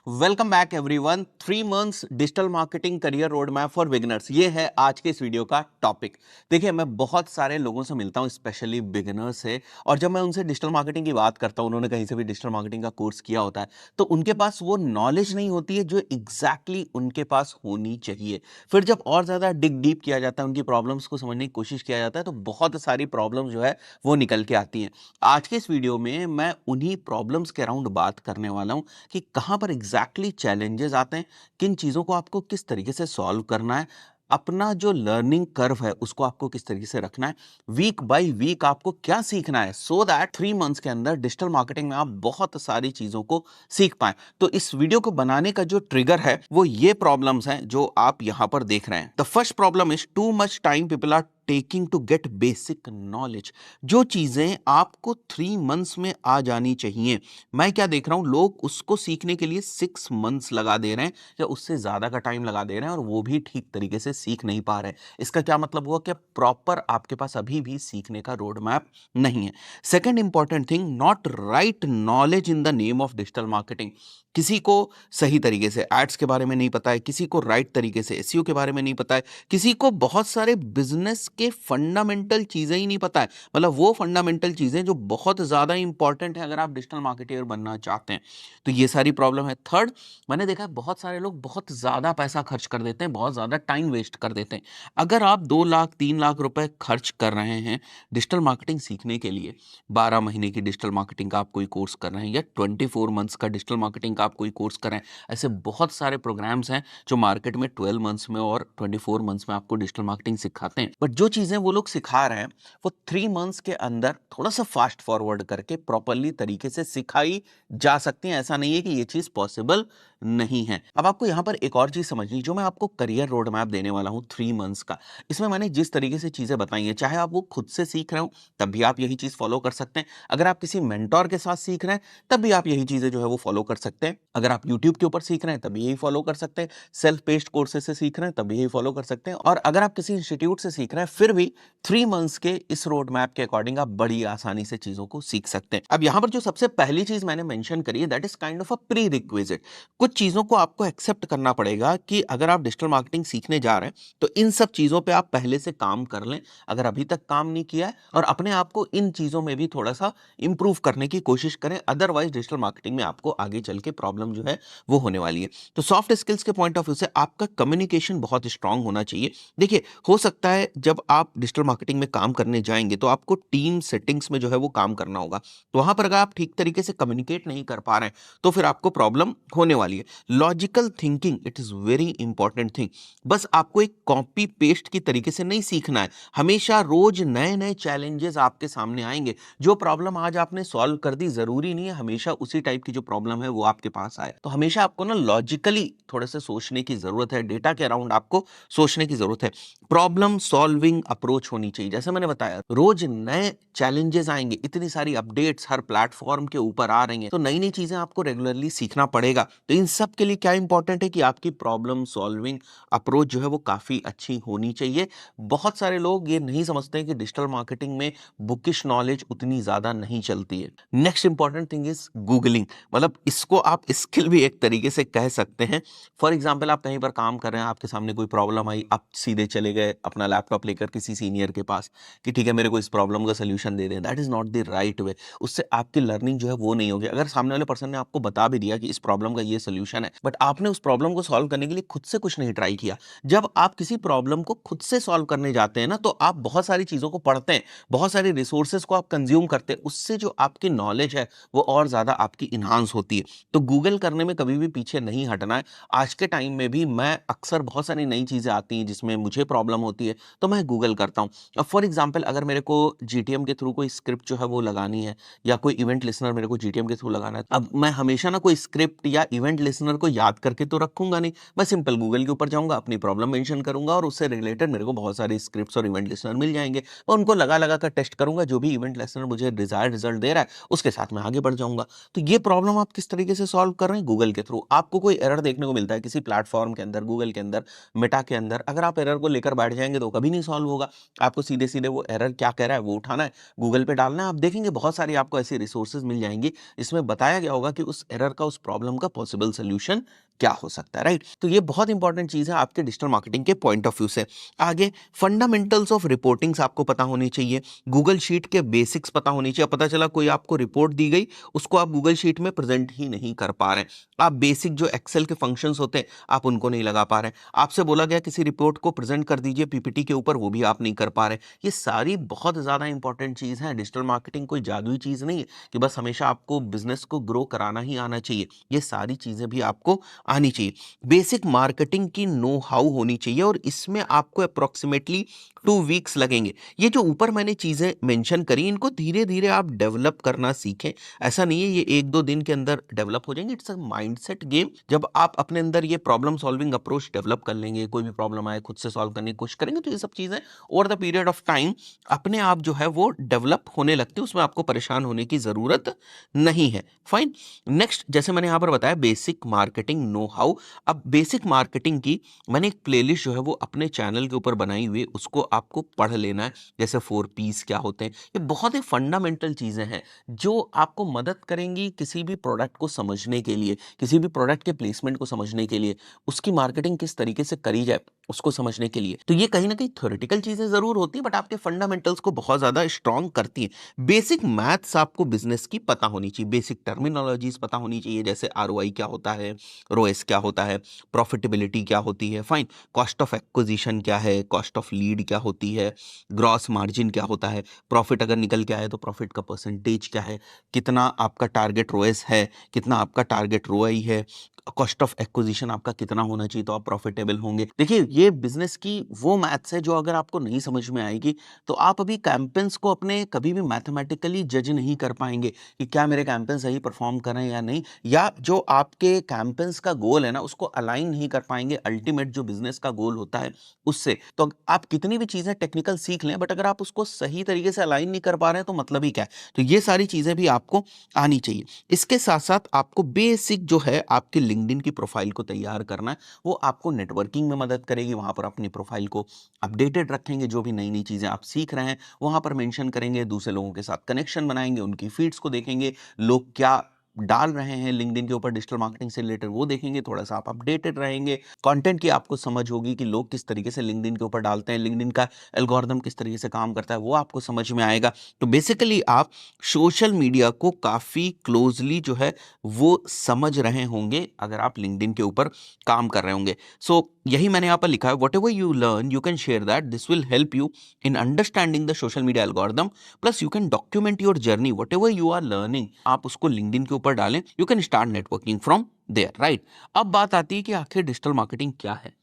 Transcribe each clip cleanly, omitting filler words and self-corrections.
Welcome back everyone. 3 months digital marketing career road map for beginners, ये है आज के इस वीडियो का टॉपिक। देखिए, मैं बहुत सारे लोगों से मिलता हूं, स्पेशली बिगिनर्स से, और जब मैं उनसे डिजिटल मार्केटिंग की बात करता हूं, उन्होंने कहीं से भी डिजिटल मार्केटिंग का कोर्स किया होता है, तो उनके पास वो नॉलेज नहीं होती है जो एग्जैक्टली उनके पास होनी चाहिए। फिर जब और ज़्यादा डिग डीप किया जाता है, उनकी प्रॉब्लम्स को समझने की कोशिश किया जाता है, तो बहुत सारी प्रॉब्लम्स जो है वो निकल के आती हैं। आज के इस वीडियो में मैं उन्हीं प्रॉब्लम्स के अराउंड बात करने वाला हूं कि कहाँ पर एग्जैक्टली चैलेंजेस आते हैं, किन चीज़ों को आपको किस तरीके से सॉल्व करना है, अपना जो लर्निंग कर्व है उसको आपको किस तरीके से रखना है, वीक बाय वीक आपको क्या सीखना है, सो दैट 3 मंथ्स के अंदर डिजिटल मार्केटिंग में आप बहुत सारी चीज़ों को सीख पाएं। तो इस वीडियो को बनाने का जो ट्रिगर है वो ये प्रॉब्लम्स हैं जो आप यहां पर देख रहे हैं। The first problem is too much time people are taking to get basic knowledge. जो चीजें आपको 3 मंथ्स में आ जानी चाहिए, मैं क्या देख रहा हूं, लोग उसको सीखने के लिए 6 मंथ्स लगा दे रहे हैं या उससे ज्यादा का टाइम लगा दे रहे हैं, और वो भी ठीक तरीके से सीख नहीं पा रहे हैं। इसका क्या मतलब हुआ कि प्रॉपर आपके पास अभी भी सीखने का रोड मैप नहीं है। Second important thing, not right knowledge in the name of digital marketing. किसी को सही तरीके से एड्स के बारे में नहीं पता है, किसी को राइट तरीके से एसईओ के बारे में नहीं पता है, किसी को बहुत सारे बिजनेस के फंडामेंटल चीजें ही नहीं पता है, मतलब वो फंडामेंटल चीजें जो बहुत ज्यादा इंपॉर्टेंट है अगर आप डिजिटल मार्केटर बनना चाहते हैं। तो ये सारी प्रॉब्लम है। थर्ड, मैंने देखा है बहुत सारे लोग बहुत ज्यादा पैसा खर्च कर देते हैं, बहुत ज्यादा टाइम वेस्ट कर देते हैं। अगर आप 2 लाख 3 लाख रुपए खर्च कर रहे हैं डिजिटल मार्केटिंग सीखने के लिए, 12 महीने की डिजिटल मार्केटिंग का आप कोई कोर्स कर रहे हैं या 24 मंथ्स का डिजिटल मार्केटिंग का आप कोई कोर्स कर रहे हैं, ऐसे बहुत सारे प्रोग्राम्स हैं जो मार्केट में 12 मंथ्स में और 24 मंथ्स में आपको डिजिटल मार्केटिंग सिखाते हैं। बट जो चीजें वो लोग सिखा रहे हैं वो 3 मंथ्स के अंदर थोड़ा सा फास्ट फॉरवर्ड करके प्रॉपरली तरीके से सिखाई जा सकती हैं। ऐसा नहीं है कि ये चीज पॉसिबल नहीं है। अब आपको यहां पर एक और चीज समझनी, जो मैं आपको करियर रोड मैप देने वाला हूं 3 मंथ्स का, इसमें मैंने जिस तरीके से चीजें बताई हैं, चाहे आप वो खुद से सीख रहे हो तब भी आप यही चीज फॉलो कर सकते हैं, अगर आप किसी मेंटोर के साथ सीख रहे हैं तब भी आप यही चीजें जो है वो फॉलो कर सकते हैं, अगर आप यूट्यूब के ऊपर सीख रहे हैं तब यही फॉलो कर सकते हैं, सेल्फ पेस्ड कोर्सेज से सीख रहे हैं तब यही फॉलो कर सकते हैं, और अगर आप किसी इंस्टीट्यूट से सीख रहे हैं फिर भी 3 मंथ्स के इस रोड मैप के अकॉर्डिंग आप बड़ी आसानी से चीजों को सीख सकते हैं। अब यहां पर जो सबसे पहली चीज मैंने मेंशन करी है, that is kind of a pre requisite. कुछ चीजों को आपको एक्सेप्ट करना पड़ेगा कि अगर आप डिजिटल मार्केटिंग सीखने जा रहे हैं तो इन सब चीजों पे आप पहले से काम कर लें, अगर अभी तक काम नहीं किया है, और अपने आप को इन चीजों में भी थोड़ा सा इंप्रूव करने की कोशिश करें, अदरवाइज डिजिटल मार्केटिंग में आपको आगे चल के प्रॉब्लम जो है वो होने वाली है। तो सॉफ्ट स्किल्स के पॉइंट ऑफ व्यू से आपका कम्युनिकेशन बहुत स्ट्रांग होना चाहिए। देखिए, हो सकता है जब आप डिजिटल मार्केटिंग में काम करने जाएंगे तो आपको टीम सेटिंग्स में जो है वो काम करना होगा, तो वहां पर अगर आप ठीक तरीके से कम्युनिकेट नहीं कर पा रहे हैं तो फिर आपको प्रॉब्लम होने वाली है। Logical thinking, it is very important thing. बस आपको एक कॉपी पेस्ट की तरीके से नहीं सीखना है, हमेशा रोज नए नए चैलेंजेस आपके सामने आएंगे। जो प्रॉब्लम आज आपने सॉल्व कर दी, जरूरी नहीं है हमेशा उसी टाइप की जो प्रॉब्लम है वो आपके पास आए। तो हमेशा आपको ना लॉजिकली थोड़े से सोचने की जरूरत है, डेटा के अराउंड आपको सोचने की जरूरत है। प्रॉब्लम सॉल्विंग अप्रोच होनी चाहिए। जैसे मैंने बताया, रोज नए चैलेंजेस आएंगे, इतनी सारी अपडेट्स हर प्लेटफॉर्म के ऊपर आ रही हैं, तो नई नई चीजें आपको रेगुलरली सीखना पड़ेगा। तो इन सब के लिए क्या इंपॉर्टेंट है कि आपकी प्रॉब्लम सॉल्विंग अप्रोच जो है वो काफी अच्छी होनी चाहिए। बहुत सारे लोग ये नहीं समझते हैं कि डिजिटल मार्केटिंग में बुकिश नॉलेज उतनी ज्यादा नहीं चलती है। Next important thing is googling, मतलब इसको आप स्किल भी एक तरीके से कह सकते हैं। फॉर एग्जाम्पल, आप कहीं पर काम कर रहे हैं, आपके सामने कोई प्रॉब्लम आई, आप सीधे चले गए अपना लैपटॉप लेकर किसी सीनियर के पास कि ठीक है मेरे को इस प्रॉब्लम का सोल्यूशन दे दें, that is not the right way. उससे आपकी लर्निंग जो है वो नहीं होगी। अगर सामने वाले पर्सन ने आपको बता भी दिया कि इस प्रॉब्लम का ये सोल्यूशन है, बट आपने उस प्रॉब्लम को सॉल्व करने के लिए खुद से कुछ नहीं ट्राई किया। जब आप किसी प्रॉब्लम को खुद से सॉल्व करने जाते हैं ना, तो आप बहुत सारी चीजों को पढ़ते हैं, बहुत सारी रिसोर्सेज को आप कंज्यूम करते हैं, उससे जो आपकी नॉलेज है वो और ज्यादा आपकी इन्हांस होती है। तो गूगल करने में कभी भी पीछे नहीं हटना है। आज के टाइम में भी मैं अक्सर बहुत सारी नई चीजें आती हैं जिसमें मुझे प्रॉब्लम होती है तो मैं गूगल करता हूँ। अब फॉर एग्जाम्पल, अगर मेरे को जीटीएम के थ्रू कोई स्क्रिप्ट जो है वो लगानी है, या कोई इवेंट लिसनर मेरे को जीटीएम के थ्रू लगाना है, अब मैं हमेशा ना कोई स्क्रिप्ट या इवेंट लिसनर को याद करके तो रखूंगा नहीं। मैं सिंपल गूगल के ऊपर जाऊंगा, अपनी प्रॉब्लम मेंशन करूंगा, और उससे रिलेटेड मेरे को बहुत सारे स्क्रिप्ट्स और इवेंट लिसनर मिल जाएंगे। मैं उनको लगा लगा कर टेस्ट करूंगा, जो भी इवेंट लिसनर मुझे डिजायर्ड रिजल्ट दे रहा है उसके साथ मैं आगे बढ़ जाऊंगा। तो ये प्रॉब्लम आप किस तरीके से सॉल्व कर रहे हैं? गूगल के थ्रू। आपको कोई एरर देखने को मिलता है किसी प्लेटफॉर्म के अंदर, गूगल के अंदर, मेटा के अंदर, अगर आप एरर को लेकर बैठ जाएंगे तो कभी नहीं सॉल्व होगा। आपको सीधे सीधे वो एरर क्या कह रहा है वो उठाना है, गूगल पे डालना है, आप देखेंगे बहुत सारी आपको ऐसी रिसोर्सेज मिल जाएंगी जिसमें बताया गया होगा कि उस एरर का, उस प्रॉब्लम का पॉसिबल सोल्यूशन क्या हो सकता है, राइट? तो ये बहुत इंपॉर्टेंट चीज है आपके डिजिटल मार्केटिंग के पॉइंट ऑफ व्यू से। आगे, फंडामेंटल्स ऑफ रिपोर्टिंग्स आपको पता होनी चाहिए, गूगल शीट के बेसिक्स पता होनी चाहिए। पता चला कोई आपको रिपोर्ट दी गई, उसको आप गूगल शीट में प्रेजेंट ही नहीं कर पा रहे हैं, आप बेसिक जो एक्सेल के फंक्शंस होते हैं आप उनको नहीं लगा पा रहे हैं, आपसे बोला गया किसी रिपोर्ट को प्रेजेंट कर दीजिए पीपीटी के ऊपर, वो भी आप नहीं कर पा रहे। ये सारी बहुत ज्यादा इंपॉर्टेंट चीज है। डिजिटल मार्केटिंग कोई जादुई चीज नहीं है कि बस हमेशा आपको बिजनेस को ग्रो कराना ही आना चाहिए, ये सारी चीजें भी आपको आनी चाहिए। बेसिक मार्केटिंग की नो हाउ होनी चाहिए और इसमें आपको अप्रोक्सीमेटली 2 वीक्स लगेंगे। ये जो ऊपर मैंने चीजें मेंशन करी, इनको धीरे धीरे आप डेवलप करना सीखें। ऐसा नहीं है ये 1-2 दिन के अंदर डेवलप हो जाएंगे, इट्स अ माइंडसेट गेम। जब आप अपने अंदर ये प्रॉब्लम सॉल्विंग अप्रोच डेवलप कर लेंगे, कोई भी प्रॉब्लम आए खुद से सॉल्व करने की कोशिश करेंगे, तो ये सब चीजें over the period of time अपने आप जो है वो डेवलप होने लगती है, उसमें आपको परेशान होने की जरूरत नहीं है। फाइन। नेक्स्ट, जैसे मैंने यहाँ पर बताया बेसिक मार्केटिंग नो हाउ। अब बेसिक मार्केटिंग की मैंने एक प्लेलिस्ट जो है वो अपने चैनल के ऊपर बनाई हुई है, उसको आपको पढ़ लेना है। जैसे 4 Ps क्या होते हैं, ये बहुत ही फंडामेंटल चीजें हैं जो आपको मदद करेंगी किसी भी प्रोडक्ट को समझने के लिए, किसी भी प्रोडक्ट के प्लेसमेंट को समझने के लिए, उसकी मार्केटिंग किस तरीके से करी जाए उसको समझने के लिए। तो ये कहीं ना कहीं थ्योरेटिकल चीजें जरूर होती हैं, बट आपके फंडामेंटल्स को बहुत ज्यादा स्ट्रांग करती हैं। बेसिक मैथ्स आपको बिजनेस की पता होनी चाहिए, बेसिक टर्मिनोलॉजीज पता होनी चाहिए, जैसे आरओआई क्या होता है, रोएस क्या होता है, प्रॉफिटेबिलिटी क्या होती है, फाइन, कॉस्ट ऑफ एक्विजिशन क्या है, कॉस्ट ऑफ लीड क्या होती है, ग्रॉस मार्जिन क्या होता है, प्रॉफिट अगर निकल के आए तो प्रॉफिट का परसेंटेज क्या है, कितना आपका टारगेट रोएस है, कितना आपका टारगेट रोआई है, कॉस्ट ऑफ एक्विजिशन आपका कितना होना चाहिए तो आप प्रॉफिटेबल होंगे। देखिए ये बिजनेस की वो मैथ्स है जो अगर आपको नहीं समझ में आएगी तो आप अभी कैंपेन्स को अपने कभी भी मैथमेटिकली जज नहीं कर पाएंगे कि क्या मेरे कैंपेन सही परफॉर्म कर रहे हैं या नहीं, या जो आपके कैंपेन्स का गोल है ना उसको अलाइन नहीं कर पाएंगे अल्टीमेट जो बिजनेस का गोल होता है उससे। तो आप कितनी भी चीजें टेक्निकल सीख लें, बट अगर आप उसको सही तरीके से अलाइन नहीं कर पा रहे हैं तो मतलब ही क्या है। तो ये सारी चीजें भी आपको आनी चाहिए। इसके साथ साथ आपको बेसिक जो है आपके लिंक्डइन की प्रोफाइल को तैयार करना है, वो आपको नेटवर्किंग में मदद करेगी। वहां पर अपनी प्रोफाइल को अपडेटेड रखेंगे, जो भी नई नई चीजें आप सीख रहे हैं वहां पर मेंशन करेंगे, दूसरे लोगों के साथ कनेक्शन बनाएंगे, उनकी फीड्स को देखेंगे, लोग क्या डाल रहे हैं लिंक्डइन के ऊपर डिजिटल मार्केटिंग से रिलेटेड वो देखेंगे, थोड़ा सा आप अपडेटेड रहेंगे, कंटेंट की आपको समझ होगी कि लोग किस तरीके से लिंक्डइन के ऊपर डालते हैं, लिंक्डइन का एल्गोरिदम किस तरीके से काम करता है वो आपको समझ में आएगा। तो बेसिकली आप सोशल मीडिया को काफी क्लोजली जो है वो समझ रहे होंगे अगर आप लिंक्डइन के ऊपर काम कर रहे होंगे। सो यही मैंने यहाँ पर लिखा है, whatever you learn you can share that, this will help you in understanding the social media algorithm, plus you can document your journey, whatever you are learning आप उसको लिंक्डइन के ऊपर डालें, you can start networking from there, right? अब बात आती है कि आखिर डिजिटल मार्केटिंग क्या है,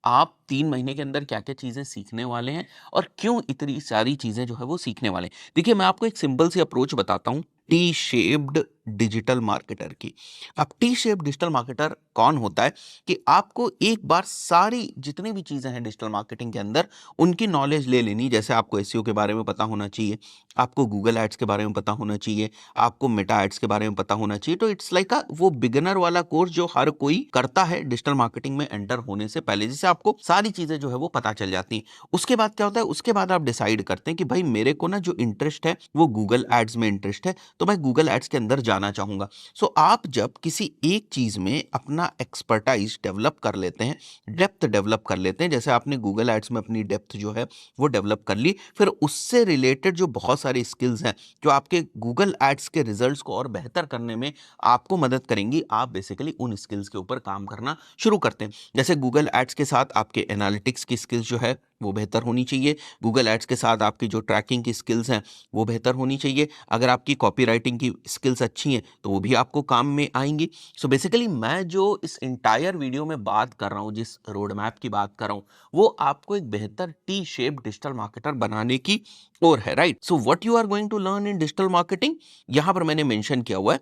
आप 3 महीने के अंदर क्या क्या चीजें सीखने वाले हैं और क्यों इतनी सारी चीजें जो है वो सीखने वाले हैं। देखिए मैं आपको एक सिंपल सी अप्रोच बताता हूं टी शेप्ड डिजिटल मार्केटर की। अब टी शेप्ड डिजिटल मार्केटर कौन होता है कि आपको एक बार सारी जितनी भी चीजें हैं डिजिटल मार्केटिंग के अंदर उनकी नॉलेज ले लेनी। जैसे आपको एसईओ के बारे में पता होना चाहिए, आपको गूगल एड्स के बारे में पता होना चाहिए, आपको मेटा एड्स के बारे में पता होना चाहिए। तो इट्स लाइक वो बिगिनर वाला कोर्स जो हर कोई करता है डिजिटल मार्केटिंग में एंटर होने से पहले, जिससे आपको सारी चीजें जो है वो पता चल जाती हैं। उसके बाद क्या होता है, उसके बाद आप डिसाइड करते हैं कि भाई मेरे को ना जो इंटरेस्ट है वो गूगल एड्स में इंटरेस्ट है, तो मैं गूगल एड्स के अंदर जाना चाहूंगा। सो आप जब किसी एक चीज में अपना एक्सपर्टाइज डेवलप कर लेते हैं, डेप्थ डेवलप कर लेते हैं, जैसे आपने गूगल एड्स में अपनी डेप्थ जो है वो डेवलप कर ली, फिर उससे रिलेटेड जो बहुत सारी स्किल्स हैं जो आपके गूगल एड्स के रिजल्ट्स को और बेहतर करने में आपको मदद करेंगी, आप बेसिकली उन स्किल्स के ऊपर काम करना शुरू करते हैं। जैसे गूगल एड्स के साथ आपके एनालिटिक्स की स्किल्स जो है वो बेहतर होनी चाहिए, गूगल एड्स के साथ आपकी जो ट्रैकिंग की स्किल्स हैं वो बेहतर होनी चाहिए, अगर आपकी कॉपी राइटिंग की स्किल्स अच्छी हैं तो वो भी आपको काम में आएंगी। सो बेसिकली मैं जो इस इंटायर वीडियो में बात कर रहा हूँ, जिस रोड मैप की बात कर रहा हूँ, वो आपको एक बेहतर टी शेप डिजिटल मार्केटर बनाने की ओर है, right? So what you are going to learn in digital marketing, यहां पर मैंने मेंशन किया हुआ है,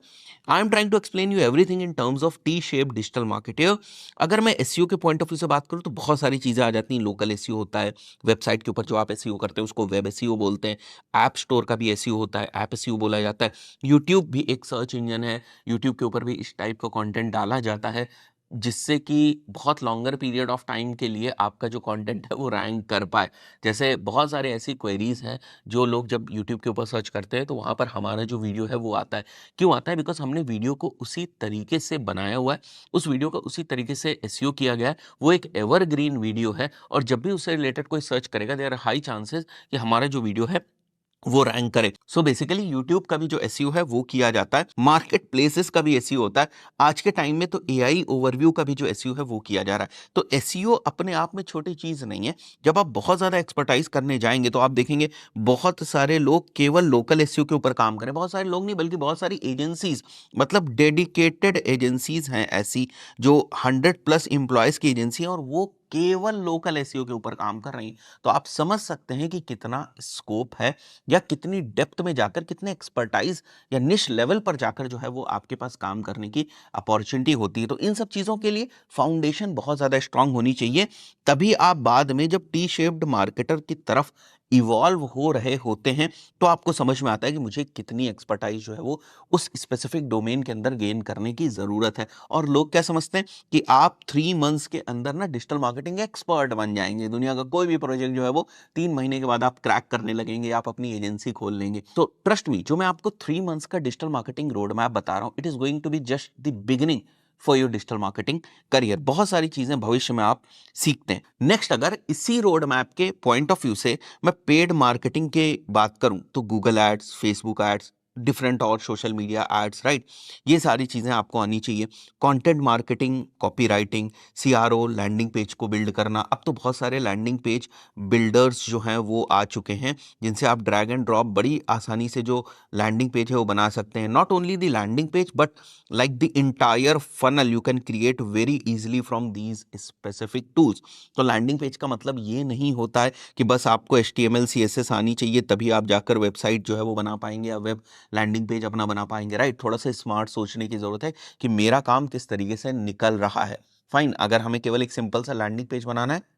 I am trying to explain you everything in terms of T shape digital marketer. अगर मैं एसईओ के पॉइंट ऑफ व्यू से बात करूं तो बहुत सारी चीजें आ जाती हैं। लोकल एसईओ होता है, वेबसाइट के ऊपर जो आप एसईओ करते हैं उसको वेब एसईओ बोलते हैं, ऐप स्टोर का भी एसईओ होता है, ऐप एसईओ बोला जाता है, यूट्यूब भी एक सर्च इंजन है, यूट्यूब के ऊपर भी इस टाइप का कंटेंट डाला जाता है, जिससे कि बहुत लॉन्गर पीरियड ऑफ टाइम के लिए आपका जो कंटेंट है वो रैंक कर पाए। जैसे बहुत सारे ऐसी क्वेरीज हैं जो लोग जब यूट्यूब के ऊपर सर्च करते हैं तो वहाँ पर हमारा जो वीडियो है वो आता है। क्यों आता है? बिकॉज हमने वीडियो को उसी तरीके से बनाया हुआ है, उस वीडियो को उसी तरीके से एसईओ किया गया है। वो एक एवरग्रीन वीडियो है और जब भी उससे रिलेटेड कोई सर्च करेगा देयर आर हाई चांसेस कि हमारा जो वीडियो है वो रैंक करे। सो बेसिकली यूट्यूब का भी जो एसईओ है वो किया जाता है, मार्केट प्लेसेस का भी एसईओ होता है। आज के टाइम में तो एआई ओवरव्यू का भी जो एसईओ है वो किया जा रहा है। तो एसईओ अपने आप में छोटी चीज नहीं है। जब आप बहुत ज्यादा एक्सपर्टाइज करने जाएंगे तो आप देखेंगे बहुत सारे लोग केवल लोकल एसईओ के ऊपर काम करें, बहुत सारे लोग नहीं बल्कि बहुत सारी एजेंसीज, मतलब डेडिकेटेड एजेंसीज हैं ऐसी जो 100+ एम्प्लॉयज की एजेंसी है और वो केवल लोकल एसईओ के ऊपर काम कर रही हैं। तो आप समझ सकते हैं कि कितना स्कोप है या कितनी डेप्थ में जाकर, कितने एक्सपर्टाइज या निश लेवल पर जाकर जो है वो आपके पास काम करने की अपॉर्चुनिटी होती है। तो इन सब चीज़ों के लिए फाउंडेशन बहुत ज़्यादा स्ट्रांग होनी चाहिए। तभी आप बाद में जब टी शेप्ड मार्केटर की तरफ इवॉल्व हो रहे होते हैं तो आपको समझ में आता है कि मुझे कितनी एक्सपर्टाइज जो है वो उस स्पेसिफिक डोमेन के अंदर गेन करने की ज़रूरत है। और लोग क्या समझते हैं कि आप 3 मंथ्स के अंदर ना डिजिटल मार्केटिंग एक्सपर्ट बन जाएंगे, दुनिया का कोई भी प्रोजेक्ट जो है वो 3 महीने के बाद आप क्रैक करने लगेंगे, आप अपनी एजेंसी खोल लेंगे। तो ट्रस्ट मी, जो मैं आपको 3 मंथ्स का डिजिटल मार्केटिंग रोड मैप बता रहा हूँ, it is going to be just the beginning for your digital marketing career. बहुत सारी चीजें भविष्य में आप सीखते हैं। नेक्स्ट, अगर इसी रोड मैप के पॉइंट ऑफ व्यू से मैं पेड मार्केटिंग के बात करूं तो Google ads, Facebook ads, different और सोशल मीडिया एड्स, राइट, ये सारी चीजें आपको आनी चाहिए। Content marketing, copy writing, CRO, landing page को बिल्ड करना। अब तो बहुत सारे लैंडिंग पेज बिल्डर्स जो हैं वो आ चुके हैं जिनसे आप ड्रैग एंड ड्रॉप बड़ी आसानी से जो लैंडिंग पेज है वो बना सकते हैं। Not only the landing page but like the entire funnel you can create very easily from these specific tools. तो लैंडिंग पेज का मतलब ये नहीं होता है कि बस आपको HTML CSS आनी चाहिए तभी आप जाकर वेबसाइट जो है वो बना पाएंगे या वेब लैंडिंग पेज अपना बना पाएंगे, राइट। थोड़ा सा स्मार्ट सोचने की जरूरत है कि मेरा काम किस तरीके से निकल रहा है। फाइन, अगर हमें केवल एक सिंपल सा लैंडिंग पेज बनाना है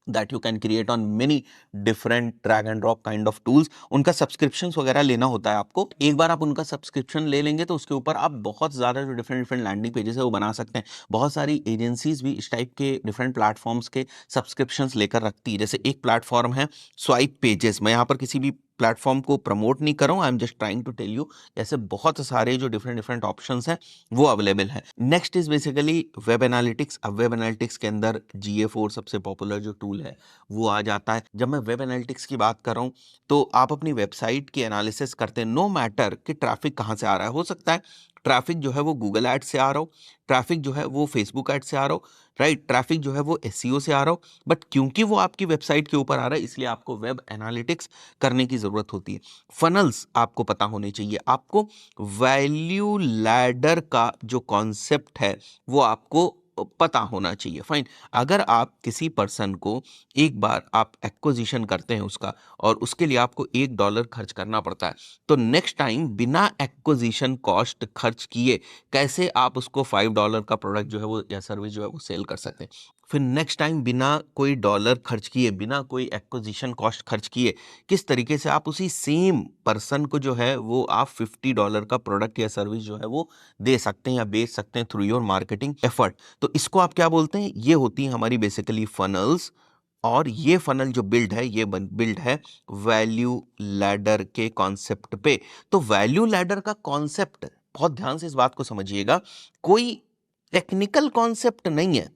that you can create on many different drag and drop kind of tools, उनका सब्सक्रिप्शंस वगैरह लेना होता है आपको। एक बार आप उनका सब्सक्रिप्शन ले लेंगे तो उसके ऊपर आप बहुत ज़्यादा जो डिफरेंट डिफरेंट लैंडिंग पेजेस है वो बना सकते हैं। बहुत सारी एजेंसीज भी इस टाइप के डिफरेंट प्लेटफॉर्म्स के सब्सक्रिप्शंस लेकर रखती है। जैसे एक प्लेटफॉर्म है स्वाइप पेजेस। मैं यहाँ पर किसी भी प्लेटफॉर्म को प्रमोट नहीं कर रहा हूँ, I am just trying to tell you ऐसे बहुत सारे जो डिफरेंट डिफरेंट ऑप्शंस हैं वो अवेलेबल है। Next is basically web analytics. अब वेब एनालिटिक्स के अंदर GA4 सबसे पॉपुलर जो टूल है वो आ जाता है। जब मैं वेब एनालिटिक्स की बात कर रहा हूँ तो आप अपनी वेबसाइट की एनालिसिस करते हैं, नो मैटर कि ट्रैफिक कहाँ से आ रहा है। हो सकता है ट्रैफिक जो है वो गूगल एड से आ रहा हो, ट्रैफिक जो है वो फेसबुक एड से आ रहा हो, राइट, ट्रैफिक जो है वो SEO से आ रहा हो, बट क्योंकि वो आपकी वेबसाइट के ऊपर आ रहा है इसलिए आपको वेब एनालिटिक्स करने की ज़रूरत होती है। फनल्स आपको पता होने चाहिए। आपको वैल्यू लैडर का जो कॉन्सेप्ट है वो आपको पता होना चाहिए। फाइन, अगर आप किसी पर्सन को एक बार आप एक्विजिशन करते हैं उसका और उसके लिए आपको $1 खर्च करना पड़ता है, तो नेक्स्ट टाइम बिना एक्विजिशन कॉस्ट खर्च किए कैसे आप उसको $5 का प्रोडक्ट जो है वो या सर्विस जो है वो सेल कर सकते हैं। फिर नेक्स्ट टाइम बिना कोई डॉलर खर्च किए, बिना कोई एक्विजिशन कॉस्ट खर्च किए किस तरीके से आप उसी सेम पर्सन को जो है वो आप $50 का प्रोडक्ट या सर्विस जो है वो दे सकते हैं या बेच सकते हैं थ्रू योर मार्केटिंग एफर्ट। तो इसको आप क्या बोलते हैं? ये होती है हमारी बेसिकली फनल्स। और ये फनल जो बिल्ड है ये बिल्ड है वैल्यू लैडर के कॉन्सेप्ट पे। तो वैल्यू लैडर का कॉन्सेप्ट, बहुत ध्यान से इस बात को समझिएगा, कोई टेक्निकल कॉन्सेप्ट नहीं है।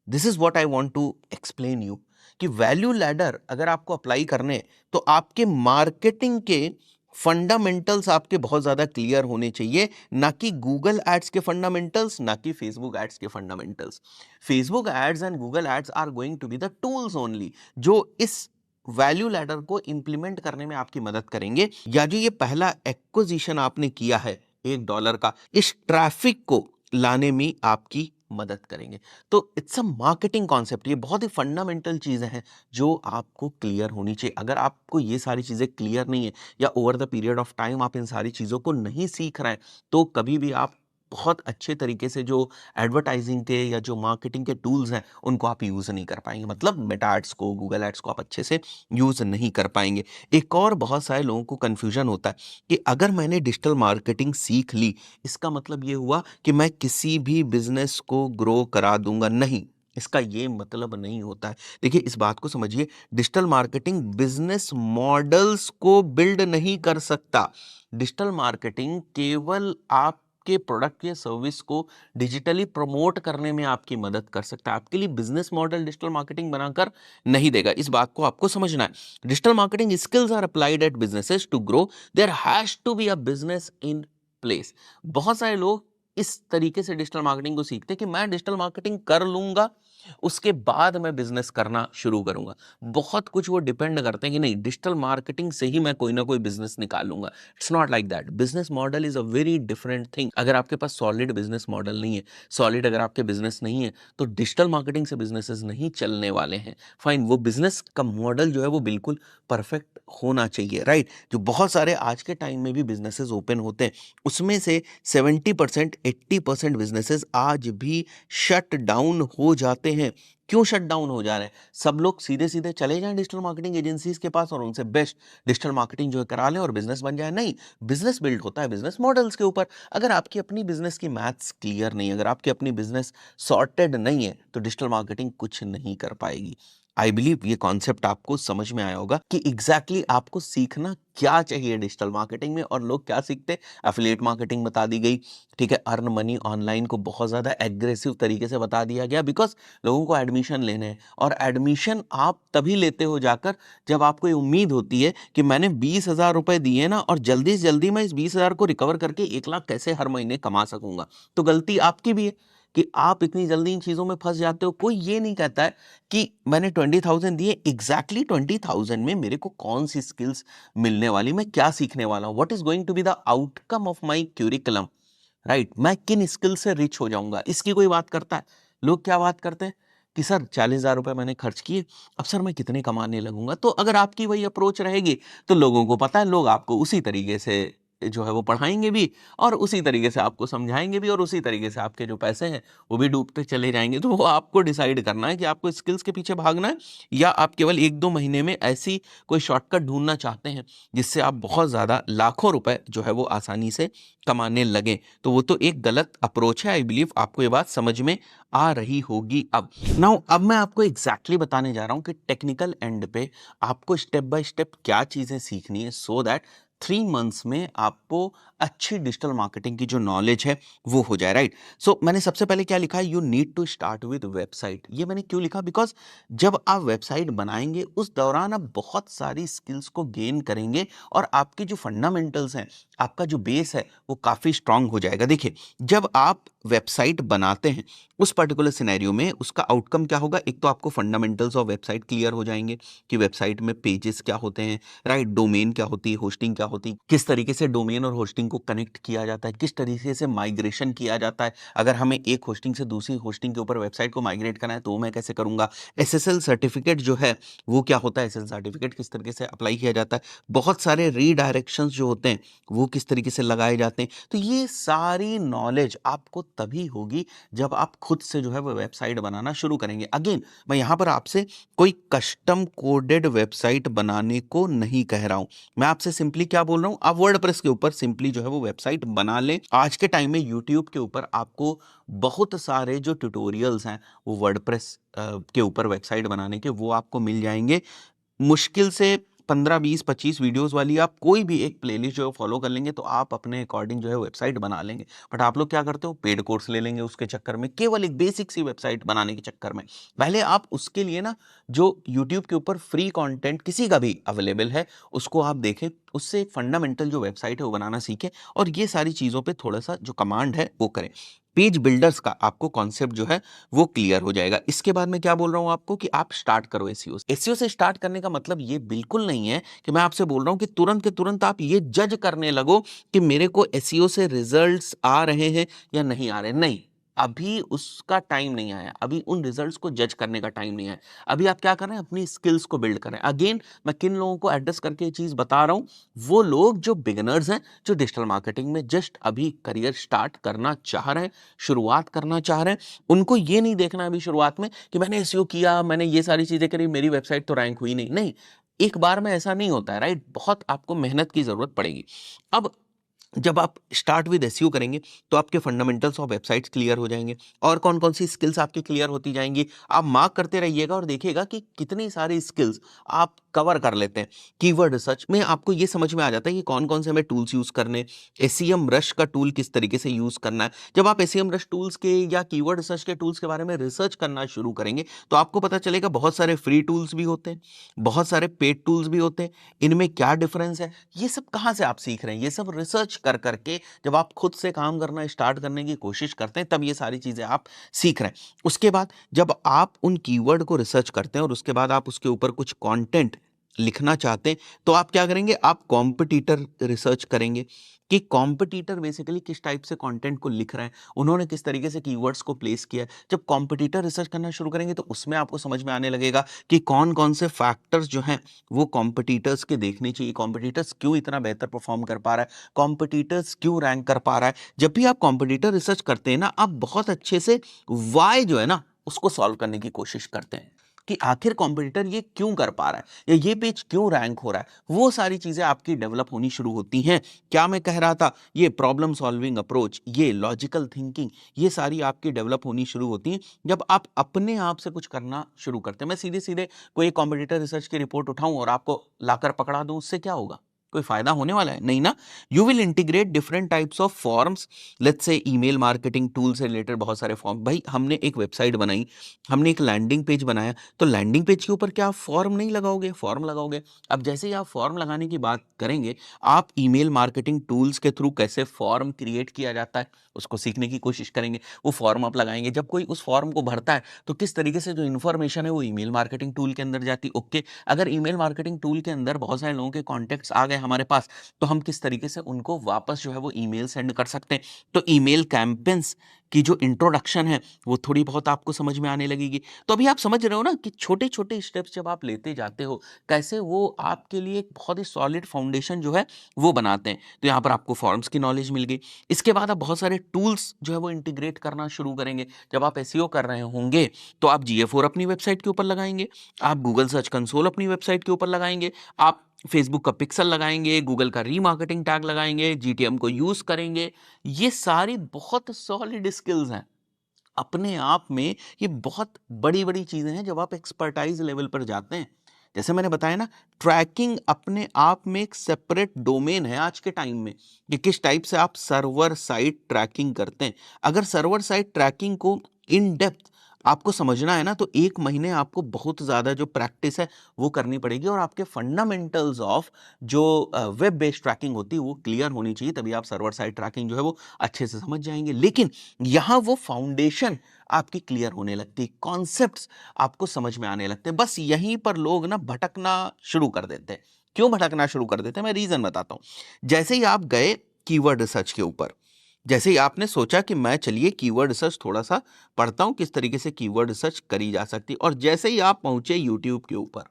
This is what I want to explain you कि वैल्यू लैडर अगर आपको अप्लाई करने हैं, तो आपके मार्केटिंग के फंडामेंटल्स आपके बहुत ज्यादा क्लियर होने चाहिए, ना कि गूगल एड्स के फंडामेंटल्स, ना कि फेसबुक एड्स के fundamentals. Facebook ads and Google ads are going to be the tools only जो इस वैल्यू लैडर को इंप्लीमेंट करने में आपकी मदद करेंगे। या जो ये पहला एक्विजिशन आपने किया है $1 का, इस ट्रैफिक को लाने में आपकी मदद करेंगे। तो इट्स अ मार्केटिंग कॉन्सेप्ट। ये बहुत ही फंडामेंटल चीजें हैं जो आपको क्लियर होनी चाहिए। अगर आपको ये सारी चीजें क्लियर नहीं है या over the period of time आप इन सारी चीजों को नहीं सीख रहे हैं तो कभी भी आप बहुत अच्छे तरीके से जो एडवर्टाइजिंग के या जो मार्केटिंग के टूल्स हैं उनको आप यूज़ नहीं कर पाएंगे, मतलब मेटा एड्स को, गूगल एड्स को आप अच्छे से यूज़ नहीं कर पाएंगे। एक और बहुत सारे लोगों को कन्फ्यूजन होता है कि अगर मैंने डिजिटल मार्केटिंग सीख ली, इसका मतलब ये हुआ कि मैं किसी भी बिजनेस को ग्रो करा दूंगा। नहीं, इसका ये मतलब नहीं होता है। देखिए, इस बात को समझिए, डिजिटल मार्केटिंग बिजनेस मॉडल्स को बिल्ड नहीं कर सकता। डिजिटल मार्केटिंग केवल आपके प्रोडक्ट या सर्विस को डिजिटली प्रमोट करने में आपकी मदद कर सकता है, आपके लिए बिजनेस मॉडल डिजिटल मार्केटिंग बनाकर नहीं देगा। इस बात को आपको समझना है। Digital marketing skills are applied at businesses to grow, there has to be a business in place. बहुत सारे लोग इस तरीके से डिजिटल मार्केटिंग को सीखते हैं कि मैं डिजिटल मार्केटिंग कर लूंगा, उसके बाद मैं बिजनेस करना शुरू करूंगा। बहुत कुछ वो डिपेंड करते हैं कि नहीं, डिजिटल मार्केटिंग से ही मैं कोई ना कोई बिजनेस निकालूंगा। It's not like that. Business model is a very different thing. अगर आपके पास सॉलिड बिजनेस मॉडल नहीं है, सॉलिड अगर आपके बिजनेस नहीं है, तो डिजिटल मार्केटिंग से बिजनेसेस नहीं चलने वाले हैं। फाइन, वो बिजनेस का मॉडल जो है वो बिल्कुल परफेक्ट होना चाहिए, राइट। जो बहुत सारे आज के टाइम में भी बिजनेसेस ओपन होते हैं, उसमें से 70% 80% बिजनेसेस आज भी शट डाउन हो जाते हैं। क्यों शट डाउन हो जा रहे हैं? सब लोग सीधे सीधे चले जाएं डिजिटल मार्केटिंग एजेंसीज के पास और उनसे बेस्ट डिजिटल मार्केटिंग जो है करा लें और बिजनेस बन जाए। नहीं, बिजनेस बिल्ड होता है बिजनेस मॉडल्स के ऊपर। अगर आपकी अपनी बिजनेस की मैथ्स क्लियर नहीं है, अगर आपकी अपनी बिजनेस सॉर्टेड नहीं है, तो डिजिटल मार्केटिंग कुछ नहीं कर पाएगी। आई बिलीव ये कॉन्सेप्ट आपको समझ में आया होगा कि एग्जैक्टली आपको सीखना क्या चाहिए डिजिटल मार्केटिंग में। और लोग क्या सीखते हैं? एफिलिएट मार्केटिंग बता दी गई, ठीक है। अर्न मनी ऑनलाइन को बहुत ज्यादा एग्रेसिव तरीके से बता दिया गया, बिकॉज लोगों को एडमिशन लेने हैं। और एडमिशन आप तभी लेते हो जाकर जब आपको ये उम्मीद होती है कि मैंने 20,000 रुपए दिए ना, और जल्दी से जल्दी मैं इस 20,000 को रिकवर करके 1 लाख कैसे हर महीने कमा सकूंगा। तो गलती आपकी भी है कि आप इतनी जल्दी इन चीजों में फंस जाते हो। कोई ये नहीं कहता है कि मैंने 20,000 दिए, एग्जैक्टली 20,000 में मेरे को कौन सी स्किल्स मिलने वाली, मैं क्या सीखने वाला हूं, what is going to be the outcome of my curriculum, right. मैं किन स्किल से रिच हो जाऊंगा, इसकी कोई बात करता है? लोग क्या बात करते हैं कि सर 40,000 रुपए मैंने खर्च किए, अब सर मैं कितने कमाने लगूंगा। तो अगर आपकी वही अप्रोच रहेगी, तो लोगों को पता है, लोग आपको उसी तरीके से जो है वो पढ़ाएंगे भी, और उसी तरीके से आपको समझाएंगे भी, और उसी तरीके से आपके जो पैसे हैं वो भी डूबते चले जाएंगे। तो वो आपको डिसाइड करना है कि आपको स्किल्स के पीछे भागना है, या आप केवल 1-2 महीने में ऐसी कोई शॉर्टकट ढूंढना चाहते हैं जिससे आप बहुत ज्यादा लाखों रुपए जो है वो आसानी से कमाने लगे। तो वो तो एक गलत अप्रोच है। आई बिलीव आपको ये बात समझ में आ रही होगी। अब मैं आपको एग्जैक्टली बताने जा रहा हूं कि टेक्निकल एंड पे आपको स्टेप बाय स्टेप क्या चीजें सीखनी है, सो दैट 3 मंथ्स में आपको अच्छी डिजिटल मार्केटिंग की जो नॉलेज है वो हो जाए, राइट। सो मैंने सबसे पहले क्या लिखा है, you need to start with website. ये मैंने क्यों लिखा? बिकॉज जब आप वेबसाइट बनाएंगे उस दौरान आप बहुत सारी स्किल्स को गेन करेंगे, और आपके जो फंडामेंटल्स हैं, आपका जो बेस है, वो काफी स्ट्रांग हो जाएगा। देखिए, जब आप वेबसाइट बनाते हैं उस पर्टिकुलर सिनेरियो में उसका आउटकम क्या होगा? एक तो आपको फंडामेंटल्स ऑफ वेबसाइट क्लियर हो जाएंगे कि वेबसाइट में पेजेस क्या होते हैं, राइट, डोमेन क्या होती है, होस्टिंग क्या होती है, किस तरीके से डोमेन और होस्टिंग को कनेक्ट किया जाता है, किस तरीके से माइग्रेशन किया जाता है। अगर हमें एक होस्टिंग से दूसरी होस्टिंग के ऊपर वेबसाइट को माइग्रेट करना है तो मैं कैसे करूंगा। एसएसएल सर्टिफिकेट जो है वो क्या होता है, एसएसएल सर्टिफिकेट किस तरीके से अप्लाई किया जाता है, बहुत सारे रीडायरेक्शंस जो होते हैं वो किस तरीके से लगाए जाते हैं। तो ये सारी नॉलेज आपको तभी होगी जब आप खुद से जो है वो वेबसाइट बनाना शुरू करेंगे। अगेन, मैं यहां पर आपसे कोई कस्टम कोडेड वेबसाइट बनाने को नहीं कह रहा हूं। मैं आपसे सिंपली क्या बोल रहा हूं, आप वर्डप्रेस के ऊपर सिंपली जो है वो वेबसाइट बना लें। आज के टाइम में यूट्यूब के ऊपर आपको बहुत सारे जो ट्यूटोरियल्स हैं वो वर्डप्रेस के ऊपर वेबसाइट बनाने के वो आपको मिल जाएंगे। मुश्किल से 15 20 25 वीडियोस वाली आप कोई भी एक प्लेलिस्ट जो है फॉलो कर लेंगे तो आप अपने अकॉर्डिंग जो है वेबसाइट बना लेंगे। बट आप लोग क्या करते हो, पेड कोर्स ले लेंगे उसके चक्कर में, केवल एक बेसिक सी वेबसाइट बनाने के चक्कर में। पहले आप उसके लिए ना जो यूट्यूब के ऊपर फ्री कंटेंट किसी का भी अवेलेबल है उसको आप देखें, उससे एक फंडामेंटल जो वेबसाइट है वो बनाना सीखें, और ये सारी चीज़ों पे थोड़ा सा जो कमांड है वो करें। पेज बिल्डर्स का आपको कॉन्सेप्ट जो है वो क्लियर हो जाएगा। इसके बाद मैं क्या बोल रहा हूं आपको कि आप स्टार्ट करो एसईओ। एसईओ से स्टार्ट करने का मतलब ये बिल्कुल नहीं है कि मैं आपसे बोल रहा हूं कि तुरंत के तुरंत आप ये जज करने लगो कि मेरे को एसईओ से रिजल्ट्स आ रहे हैं या नहीं आ रहे। नहीं, अभी उसका टाइम नहीं आया, अभी उन रिजल्ट्स को जज करने का टाइम नहीं आया। अभी आप क्या कर रहे हैं, अपनी स्किल्स को बिल्ड कर रहे हैं। अगेन मैं किन लोगों को एड्रेस करके ये चीज बता रहा हूं, वो लोग जो बिगिनर्स हैं, जो डिजिटल मार्केटिंग में जस्ट अभी करियर स्टार्ट करना चाह रहे हैं, शुरुआत करना चाह रहे हैं। उनको ये नहीं देखना अभी शुरुआत में कि मैंने एसईओ किया, मैंने ये सारी चीजें करी, मेरी वेबसाइट तो रैंक हुई नहीं। नहीं, एक बार में ऐसा नहीं होता है, राइट? बहुत आपको मेहनत की जरूरत पड़ेगी। अब जब आप स्टार्ट विद एसईओ करेंगे तो आपके फंडामेंटल्स ऑफ वेबसाइट्स क्लियर हो जाएंगे, और कौन कौन सी स्किल्स आपकी क्लियर होती जाएंगी। आप मार्क करते रहिएगा और देखिएगा कि कितनी सारी स्किल्स आप कवर कर लेते हैं। कीवर्ड रिसर्च में आपको ये समझ में आ जाता है कि कौन कौन से हमें टूल्स यूज करने, एसईएम रश का टूल किस तरीके से यूज करना है। जब आप एसईएम रश टूल्स के या कीवर्ड रिसर्च के टूल्स के बारे में रिसर्च करना शुरू करेंगे तो आपको पता चलेगा बहुत सारे फ्री टूल्स भी होते हैं, बहुत सारे पेड टूल्स भी होते हैं। इनमें क्या डिफरेंस है, ये सब कहाँ से आप सीख रहे हैं, ये सब रिसर्च कर करके जब आप खुद से काम करना स्टार्ट करने की कोशिश करते हैं तब ये सारी चीजें आप सीख रहे हैं। उसके बाद जब आप उन कीवर्ड को रिसर्च करते हैं और उसके बाद आप उसके ऊपर कुछ कंटेंट लिखना चाहते हैं तो आप क्या करेंगे, आप कॉम्पिटिटर रिसर्च करेंगे कि कॉम्पिटिटर बेसिकली किस टाइप से कंटेंट को लिख रहे हैं, उन्होंने किस तरीके से कीवर्ड्स को प्लेस किया है। जब कॉम्पिटिटर रिसर्च करना शुरू करेंगे तो उसमें आपको समझ में आने लगेगा कि कौन कौन से फैक्टर्स जो हैं वो कॉम्पिटिटर्स के देखने चाहिए, कॉम्पिटिटर्स क्यों इतना बेहतर परफॉर्म कर पा रहा है, कॉम्पिटिटर्स क्यों रैंक कर पा रहा है। जब भी आप कॉम्पिटिटर रिसर्च करते हैं ना, आप बहुत अच्छे से वाई जो है ना उसको सॉल्व करने की कोशिश करते हैं कि आखिर कॉम्पिटिटर ये क्यों कर पा रहा है या ये पेज क्यों रैंक हो रहा है। वो सारी चीजें आपकी डेवलप होनी शुरू होती हैं। क्या मैं कह रहा था, ये प्रॉब्लम सॉल्विंग अप्रोच, ये लॉजिकल थिंकिंग, ये सारी आपकी डेवलप होनी शुरू होती हैं जब आप अपने आप से कुछ करना शुरू करते हैं। मैं सीधे सीधे कोई कॉम्पिटिटर रिसर्च की रिपोर्ट उठाऊं और आपको लाकर पकड़ा दूं, उससे क्या होगा, कोई फायदा होने वाला है नहीं ना। You will integrate different types of forms, let's say email marketing tool से रिलेटेड बहुत सारे फॉर्म। भाई हमने एक वेबसाइट बनाई, हमने एक लैंडिंग पेज बनाया, तो लैंडिंग पेज के ऊपर क्या आप फॉर्म नहीं लगाओगे, फॉर्म लगाओगे। अब जैसे ही आप फॉर्म लगाने की बात करेंगे, आप ईमेल मार्केटिंग टूल्स के थ्रू कैसे फॉर्म क्रिएट किया जाता है उसको सीखने की कोशिश करेंगे। वो फॉर्म आप लगाएंगे, जब कोई उस फॉर्म को भरता है तो किस तरीके से जो इन्फॉर्मेशन है वो ईमेल मार्केटिंग टूल के अंदर जाती है। ओके, अगर ईमेल मार्केटिंग टूल के अंदर बहुत सारे लोगों के कॉन्टेक्ट्स आ गए हमारे पास, तो हम किस तरीके से उनको वापस जो है वो ईमेल सेंड कर सकते हैं। तो ईमेल कैंपेन्स की जो इंट्रोडक्शन है वो थोड़ी बहुत आपको समझ में आने लगेगी। तो अभी आप समझ रहे हो ना कि छोटे छोटे स्टेप्स जब आप लेते जाते हो कैसे वो आपके लिए एक बहुत ही सॉलिड फाउंडेशन जो है वो बनाते हैं। तो यहाँ पर आपको फॉर्म्स की नॉलेज मिल गई। इसके बाद आप बहुत सारे टूल्स जो है वो इंटीग्रेट करना शुरू करेंगे। जब आप एसईओ कर रहे होंगे तो आप GA4 अपनी वेबसाइट के ऊपर लगाएंगे, आप गूगल सर्च कंसोल अपनी वेबसाइट के ऊपर लगाएंगे, आप फेसबुक का पिक्सल लगाएंगे, गूगल का रीमार्केटिंग टैग लगाएंगे, जीटीएम को यूज करेंगे। ये सारी बहुत सॉलिड स्किल्स हैं अपने आप में। ये बहुत बड़ी बड़ी चीजें हैं जब आप एक्सपर्टाइज लेवल पर जाते हैं। जैसे मैंने बताया ना, ट्रैकिंग अपने आप में एक सेपरेट डोमेन है आज के टाइम में कि किस टाइप से आप सर्वर साइड ट्रैकिंग करते हैं। अगर सर्वर साइड ट्रैकिंग को इन डेप्थ आपको समझना है ना, तो 1 महीने आपको बहुत ज्यादा जो प्रैक्टिस है वो करनी पड़ेगी, और आपके फंडामेंटल्स ऑफ जो वेब बेस्ड ट्रैकिंग होती है वो क्लियर होनी चाहिए। तभी आप सर्वर साइड ट्रैकिंग जो है वो अच्छे से समझ जाएंगे। लेकिन यहाँ वो फाउंडेशन आपकी क्लियर होने लगती है, कॉन्सेप्ट्स आपको समझ में आने लगते हैं। बस यहीं पर लोग ना भटकना शुरू कर देते हैं। क्यों भटकना शुरू कर देते हैं, मैं रीजन बताता हूं। जैसे ही आप गए कीवर्ड रिसर्च के ऊपर, जैसे ही आपने सोचा कि मैं चलिए कीवर्ड रिसर्च थोड़ा सा पढ़ता हूं, किस तरीके से कीवर्ड रिसर्च करी जा सकती है, और जैसे ही आप पहुंचे यूट्यूब के ऊपर,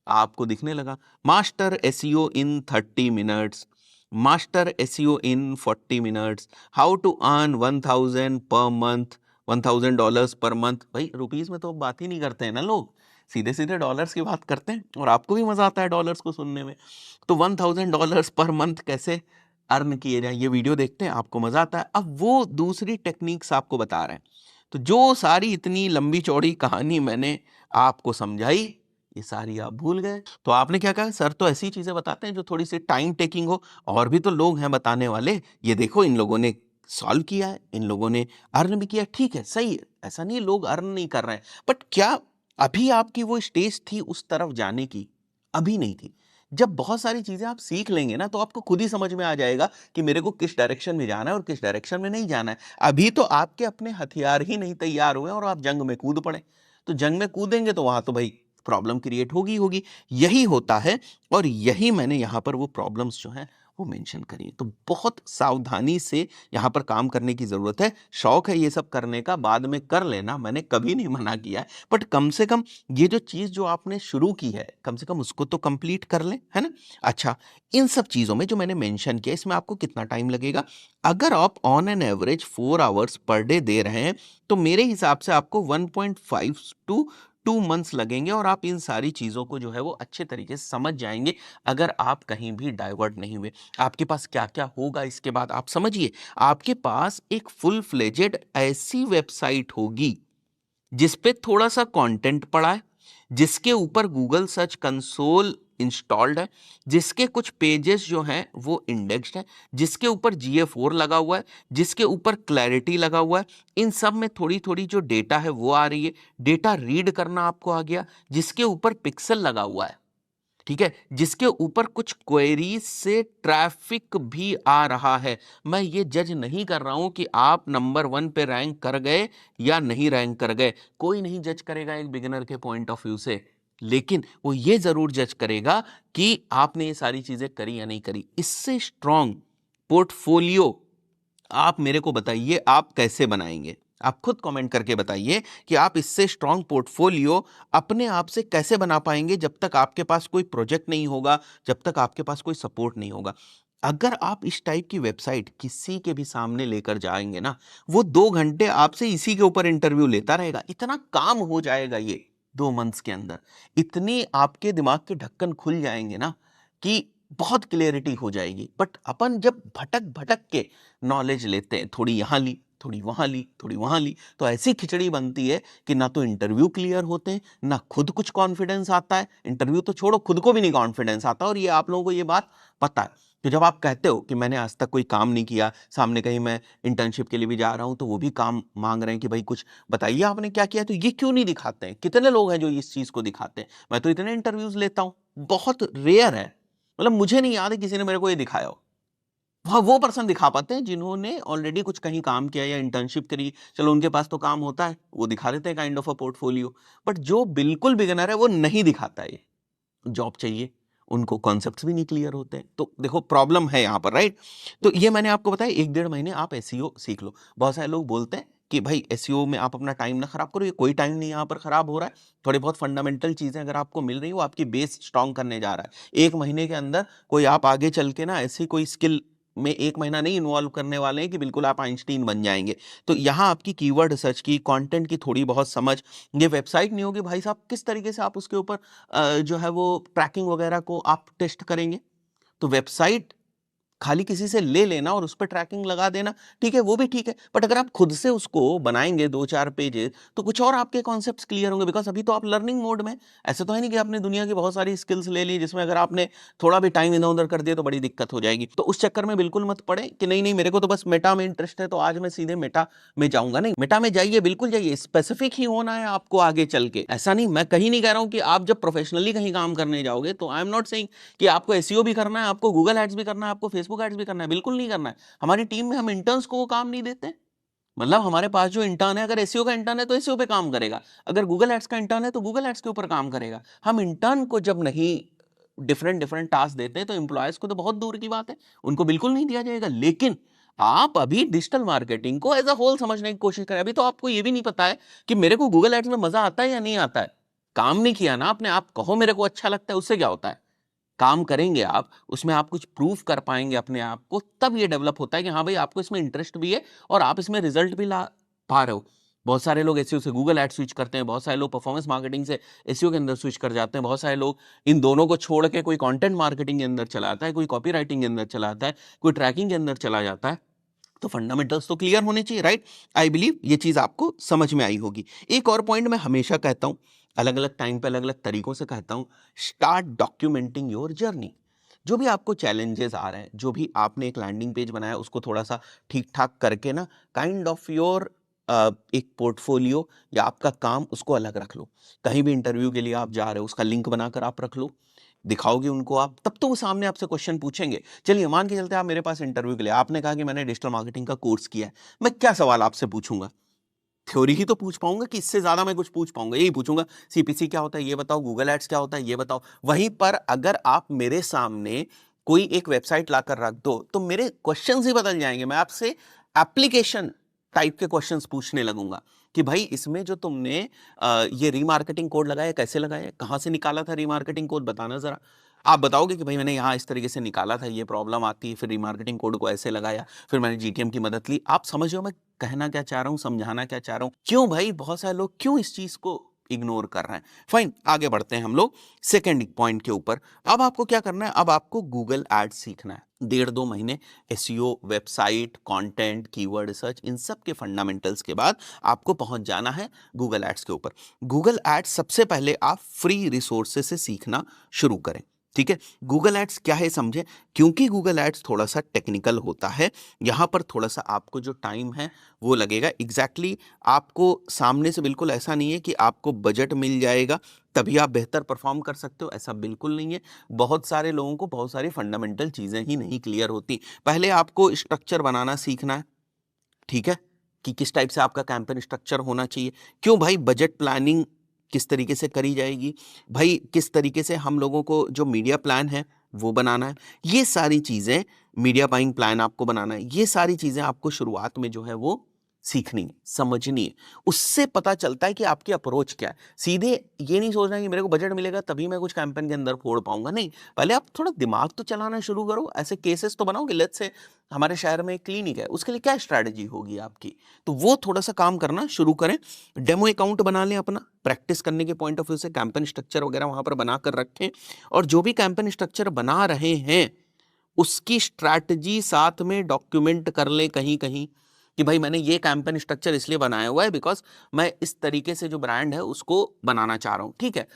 आपको दिखने लगा master SEO in 30 minutes, master SEO in 40 minutes, how to earn 1000 per month, $1000 per month. भाई रुपीज में तो बात ही नहीं करते हैं ना लोग, सीधे सीधे डॉलर्स की बात करते हैं, और आपको भी मजा आता है डॉलर्स को सुनने में। तो $1000 पर मंथ कैसे अर्न किए जाए, ये वीडियो देखते हैं, आपको मजा आता है। अब वो दूसरी टेक्निक्स आपको बता रहे हैं। तो जो सारी इतनी लंबी चौड़ी कहानी मैंने आपको समझाई, ये सारी आप भूल गए। तो आपने क्या कहा, सर तो ऐसी चीजें बताते हैं जो थोड़ी सी टाइम टेकिंग हो, और भी तो लोग हैं बताने वाले, ये देखो इन लोगों ने सॉल्व किया है, इन लोगों ने अर्न भी किया। ठीक है, सही है, ऐसा नहीं है लोग अर्न नहीं कर रहे हैं, बट क्या अभी आपकी वो स्टेज थी उस तरफ जाने की? अभी नहीं थी। जब बहुत सारी चीजें आप सीख लेंगे ना, तो आपको खुद ही समझ में आ जाएगा कि मेरे को किस डायरेक्शन में जाना है और किस डायरेक्शन में नहीं जाना है। अभी तो आपके अपने हथियार ही नहीं तैयार हुए और आप जंग में कूद पड़े। तो जंग में कूदेंगे तो वहां तो भाई प्रॉब्लम क्रिएट होगी होगी। यही होता है, और यही मैंने यहां पर वो प्रॉब्लम्स जो हैं वो मेंशन करिए। तो बहुत सावधानी से यहाँ पर काम करने की ज़रूरत है। शौक है ये सब करने का, बाद में कर लेना, मैंने कभी नहीं मना किया है, बट कम से कम ये जो चीज़ जो आपने शुरू की है, कम से कम उसको तो कंप्लीट कर लें, है ना? अच्छा, इन सब चीज़ों में जो मैंने मेंशन किया, इसमें आपको कितना टाइम लगेगा? अगर आप on an average 4 hours per day they रहे हैं, तो मेरे हिसाब से आपको 1.5 टू 2 मंथ्स लगेंगे और आप इन सारी चीज़ों को जो है वो अच्छे तरीके से समझ जाएँगे, अगर आप कहीं भी डाइवर्ट नहीं हुए। आपके पास क्या-क्या होगा इसके बाद आप समझिए, आपके पास एक फुल फ्लेजेड ऐसी वेबसाइट होगी, जिस पे थोड़ा-सा कंटेंट पड़ा है, जिसके ऊपर गूगल सर्च कंसोल इंस्टॉल्ड है, जिसके कुछ पेजेस जो हैं वो इंडेक्स्ड हैं, जिसके ऊपर GA4 लगा हुआ है, जिसके ऊपर क्लैरिटी लगा हुआ है, इन सब में थोड़ी-थोड़ी जो डेटा है वो आ रही है, डेटा रीड करना आपको आ गया, जिसके ऊपर पिक्सल लगा हुआ है। ठीक है, जिसके ऊपर कुछ क्वेरीज से ट्रैफिक भी आ रहा है। मैं ये जज नहीं कर रहा हूं कि आप नंबर 1 पे रैंक कर गए या नहीं रैंक कर गए, कोई नहीं जज करेगा एक बिगिनर के पॉइंट ऑफ व्यू से, लेकिन वो ये जरूर जज करेगा कि आपने ये सारी चीजें करी या नहीं करी। इससे स्ट्रॉन्ग पोर्टफोलियो आप मेरे को बताइए, आप कैसे बनाएंगे? आप खुद कमेंट करके बताइए कि आप इससे स्ट्रॉन्ग पोर्टफोलियो अपने आप से कैसे बना पाएंगे, जब तक आपके पास कोई प्रोजेक्ट नहीं होगा, जब तक आपके पास कोई सपोर्ट नहीं होगा। अगर आप इस टाइप की वेबसाइट किसी के भी सामने लेकर जाएंगे ना, वो 2 घंटे आपसे इसी के ऊपर इंटरव्यू लेता रहेगा। इतना काम हो जाएगा ये 2 मंथ्स के अंदर, इतनी आपके दिमाग के ढक्कन खुल जाएंगे ना कि बहुत क्लियरिटी हो जाएगी। बट अपन जब भटक भटक के नॉलेज लेते हैं, थोड़ी यहाँ ली, थोड़ी वहाँ ली, थोड़ी वहाँ ली, तो ऐसी खिचड़ी बनती है कि ना तो इंटरव्यू क्लियर होते हैं, ना खुद कुछ कॉन्फिडेंस आता है। इंटरव्यू तो छोड़ो, खुद को भी नहीं कॉन्फिडेंस आता, और ये आप लोगों को ये बात पता है। तो जब आप कहते हो कि मैंने आज तक कोई काम नहीं किया, सामने कहीं मैं इंटर्नशिप के लिए भी जा रहा हूं तो वो भी काम मांग रहे हैं कि भाई कुछ बताइए आपने क्या किया, तो ये क्यों नहीं दिखाते हैं? कितने लोग हैं जो इस चीज को दिखाते हैं? मैं तो इतने इंटरव्यूज लेता हूं, बहुत रेयर है, मतलब मुझे नहीं याद है किसी ने मेरे को ये दिखाया हो। हाँ, वो पर्सन दिखा पाते हैं जिन्होंने ऑलरेडी कुछ कहीं काम किया या इंटर्नशिप करी, चलो उनके पास तो काम होता है, वो दिखा देते हैं kind of a portfolio. But जो बिल्कुल बिगिनर है वो नहीं दिखाता है ये। जॉब चाहिए, उनको कॉन्सेप्ट्स भी नहीं क्लियर होते हैं, तो देखो प्रॉब्लम है यहाँ पर, राइट? तो ये मैंने आपको बताया, 1 डेढ़ महीने आप एसईओ सीख लो। बहुत सारे लोग बोलते हैं कि भाई एसईओ में आप अपना टाइम ना खराब करो, ये कोई टाइम नहीं यहाँ पर खराब हो रहा है। थोड़ी बहुत फंडामेंटल चीजें अगर आपको मिल रही है, वो आपकी बेस स्ट्रांग करने जा रहा है। 1 महीने के अंदर कोई आप आगे चल के ना ऐसी कोई स्किल में 1 महीना नहीं इन्वॉल्व करने वाले हैं कि बिल्कुल आप आइंस्टीन बन जाएंगे। तो यहाँ आपकी कीवर्ड रिसर्च की, कंटेंट की थोड़ी बहुत समझ, ये वेबसाइट नहीं होगी भाई साहब, किस तरीके से आप उसके ऊपर जो है वो ट्रैकिंग वगैरह को आप टेस्ट करेंगे? तो वेबसाइट खाली किसी से ले लेना और उस पर ट्रैकिंग लगा देना, ठीक है, वो भी ठीक है। बट अगर आप खुद से उसको बनाएंगे 2-4 पेजेस, तो कुछ और आपके कॉन्सेप्ट्स क्लियर होंगे, बिकॉज अभी तो आप लर्निंग मोड में। ऐसे तो है नहीं कि आपने दुनिया की बहुत सारी स्किल्स ले ली, जिसमें अगर आपने थोड़ा भी टाइम इधर उधर कर दिया तो बड़ी दिक्कत हो जाएगी। तो उस चक्कर में बिल्कुल मत पड़े कि नहीं नहीं मेरे को तो बस मेटा में इंटरेस्ट है तो आज मैं सीधे मेटा में जाऊंगा। नहीं, मेटा में जाइए, बिल्कुल जाइए, स्पेसिफिक ही होना है आपको आगे चल के। ऐसा नहीं, मैं कहीं नहीं कह रहा हूं कि आप जब प्रोफेशनली कहीं काम करने जाओगे तो आई एम नॉट सेइंग कि आपको एसईओ भी करना है, आपको गूगल एड्स भी करना है, आपको फेसबुक एड्स भी करना है, बिल्कुल नहीं करना है। हमारी टीम में हम इंटर्न्स को वो काम नहीं देते। मतलब हमारे पास जो इंटर्न है, अगर एसईओ का इंटर्न है तो एसईओ पे काम करेगा, अगर गूगल एड्स का इंटर्न है तो गूगल एड्स के ऊपर काम करेगा। हम इंटर्न को जब नहीं डिफरेंट डिफरेंट टास्क देते हैं तो एम्प्लॉयज को तो बहुत दूर की बात है, उनको बिल्कुल नहीं दिया जाएगा। लेकिन आप अभी डिजिटल मार्केटिंग को एज अ होल समझने की कोशिश करें। अभी तो आपको ये भी नहीं पता है कि मेरे को गूगल एड्स में मजा आता है या नहीं आता है। काम नहीं किया ना आपने, आप कहो मेरे को अच्छा लगता है, उससे क्या होता है? काम करेंगे आप, उसमें आप कुछ प्रूफ कर पाएंगे अपने आप को, तब ये डेवलप होता है कि हाँ भाई आपको इसमें इंटरेस्ट भी है और आप इसमें रिजल्ट भी ला पा रहे हो। बहुत सारे लोग एसईओ से गूगल एड स्विच करते हैं, बहुत सारे लोग परफॉर्मेंस मार्केटिंग से एसईओ के अंदर स्विच कर जाते हैं, बहुत सारे लोग इन दोनों को छोड़ के कोई कंटेंट मार्केटिंग के अंदर चला आता है, कोई कॉपी राइटिंग के अंदर चला आता है, कोई ट्रैकिंग के अंदर चला जाता है। तो फंडामेंटल्स तो क्लियर होने चाहिए, राइट? आई बिलीव ये चीज आपको समझ में आई होगी। एक और पॉइंट मैं हमेशा कहता हूं, अलग अलग टाइम पे अलग अलग तरीकों से कहता हूं, स्टार्ट डॉक्यूमेंटिंग योर जर्नी। जो भी आपको चैलेंजेस आ रहे हैं, जो भी आपने एक लैंडिंग पेज बनाया उसको थोड़ा सा ठीक ठाक करके ना, काइंड ऑफ योर एक पोर्टफोलियो या आपका काम, उसको अलग रख लो। कहीं भी इंटरव्यू के लिए आप जा रहे हो, उसका लिंक बनाकर आप रख लो, दिखाओगे उनको आप, तब तो वो सामने आपसे क्वेश्चन पूछेंगे। चलिए मान के चलते आप मेरे पास इंटरव्यू के लिए, आपने कहा कि मैंने डिजिटल मार्केटिंग का कोर्स किया है, मैं क्या सवाल आपसे पूछूंगा? थ्योरी ही तो पूछ पाऊंगा, कि इससे ज्यादा मैं कुछ पूछ पाऊंगा? यही पूछूंगा, सीपीसी क्या होता है ये बताओ, गूगल एड्स क्या होता है ये बताओ। वहीं पर अगर आप मेरे सामने कोई एक वेबसाइट लाकर रख दो तो मेरे क्वेश्चंस ही बदल जाएंगे। मैं आपसे एप्लीकेशन टाइप के क्वेश्चंस पूछने लगूंगा कि भाई इसमें जो तुमने ये रीमार्केटिंग कोड लगाया कैसे लगाया, कहां से निकाला था रीमार्केटिंग कोड, बताना जरा। आप बताओगे कि भाई मैंने यहाँ इस तरीके से निकाला था, ये प्रॉब्लम आती है, फिर रीमार्केटिंग कोड को ऐसे लगाया, फिर मैंने जीटीएम की मदद ली। आप समझ रहे हो मैं कहना क्या चाह रहा हूँ, समझाना क्या चाह रहा हूँ? क्यों भाई बहुत सारे लोग क्यों इस चीज को इग्नोर कर रहे हैं? फाइन, आगे बढ़ते हैं हम लोग सेकेंड पॉइंट के ऊपर। अब आपको क्या करना है, अब आपको गूगल एड्स सीखना है। 1.5-2 महीने SEO, website, content, keyword research, इन सब के फंडामेंटल्स के बाद आपको पहुंच जाना है गूगल एड्स के ऊपर। गूगल एड्स सबसे पहले आप फ्री रिसोर्सेज से सीखना शुरू करें, ठीक है? गूगल एड्स क्या है समझे, क्योंकि गूगल एड्स थोड़ा सा टेक्निकल होता है, यहां पर थोड़ा सा आपको जो टाइम है वो लगेगा। एग्जैक्टली आपको सामने से बिल्कुल ऐसा नहीं है कि आपको बजट मिल जाएगा तभी आप बेहतर परफॉर्म कर सकते हो, ऐसा बिल्कुल नहीं है। बहुत सारे लोगों को बहुत सारी फंडामेंटल चीजें ही नहीं क्लियर होती। पहले आपको स्ट्रक्चर बनाना सीखना है, ठीक है, कि किस टाइप से आपका कैंपेन स्ट्रक्चर होना चाहिए। क्यों भाई, बजट प्लानिंग किस तरीके से करी जाएगी, भाई किस तरीके से हम लोगों को जो मीडिया प्लान है वो बनाना है, ये सारी चीजें, मीडिया बाइंग प्लान आपको बनाना है, ये सारी चीजें आपको शुरुआत में जो है वो सीखनी है, समझनी है। उससे पता चलता है कि आपकी अप्रोच क्या है। सीधे ये नहीं सोचना कि मेरे को बजट मिलेगा तभी मैं कुछ कैंपेन के अंदर फोड़ पाऊंगा, नहीं। पहले आप थोड़ा दिमाग तो चलाना शुरू करो, ऐसे केसेस तो बनाओ कि लेट्स से हमारे शहर में एक क्लिनिक है, उसके लिए क्या स्ट्रैटेजी होगी आपकी, तो वो थोड़ा सा काम करना शुरू करें। डेमो अकाउंट बना लें अपना, प्रैक्टिस करने के पॉइंट ऑफ व्यू से कैंपेन स्ट्रक्चर वगैरह वहां पर बना कर रखें, और जो भी कैंपेन स्ट्रक्चर बना रहे हैं उसकी स्ट्रैटेजी साथ में डॉक्यूमेंट कर ले कहीं कहीं, कि भाई मैंने ये कैंपेन स्ट्रक्चर इसलिए बनाया हुआ है बिकॉज मैं इस तरीके से जो ब्रांड है उसको बनाना चाह रहा हूं, ठीक है।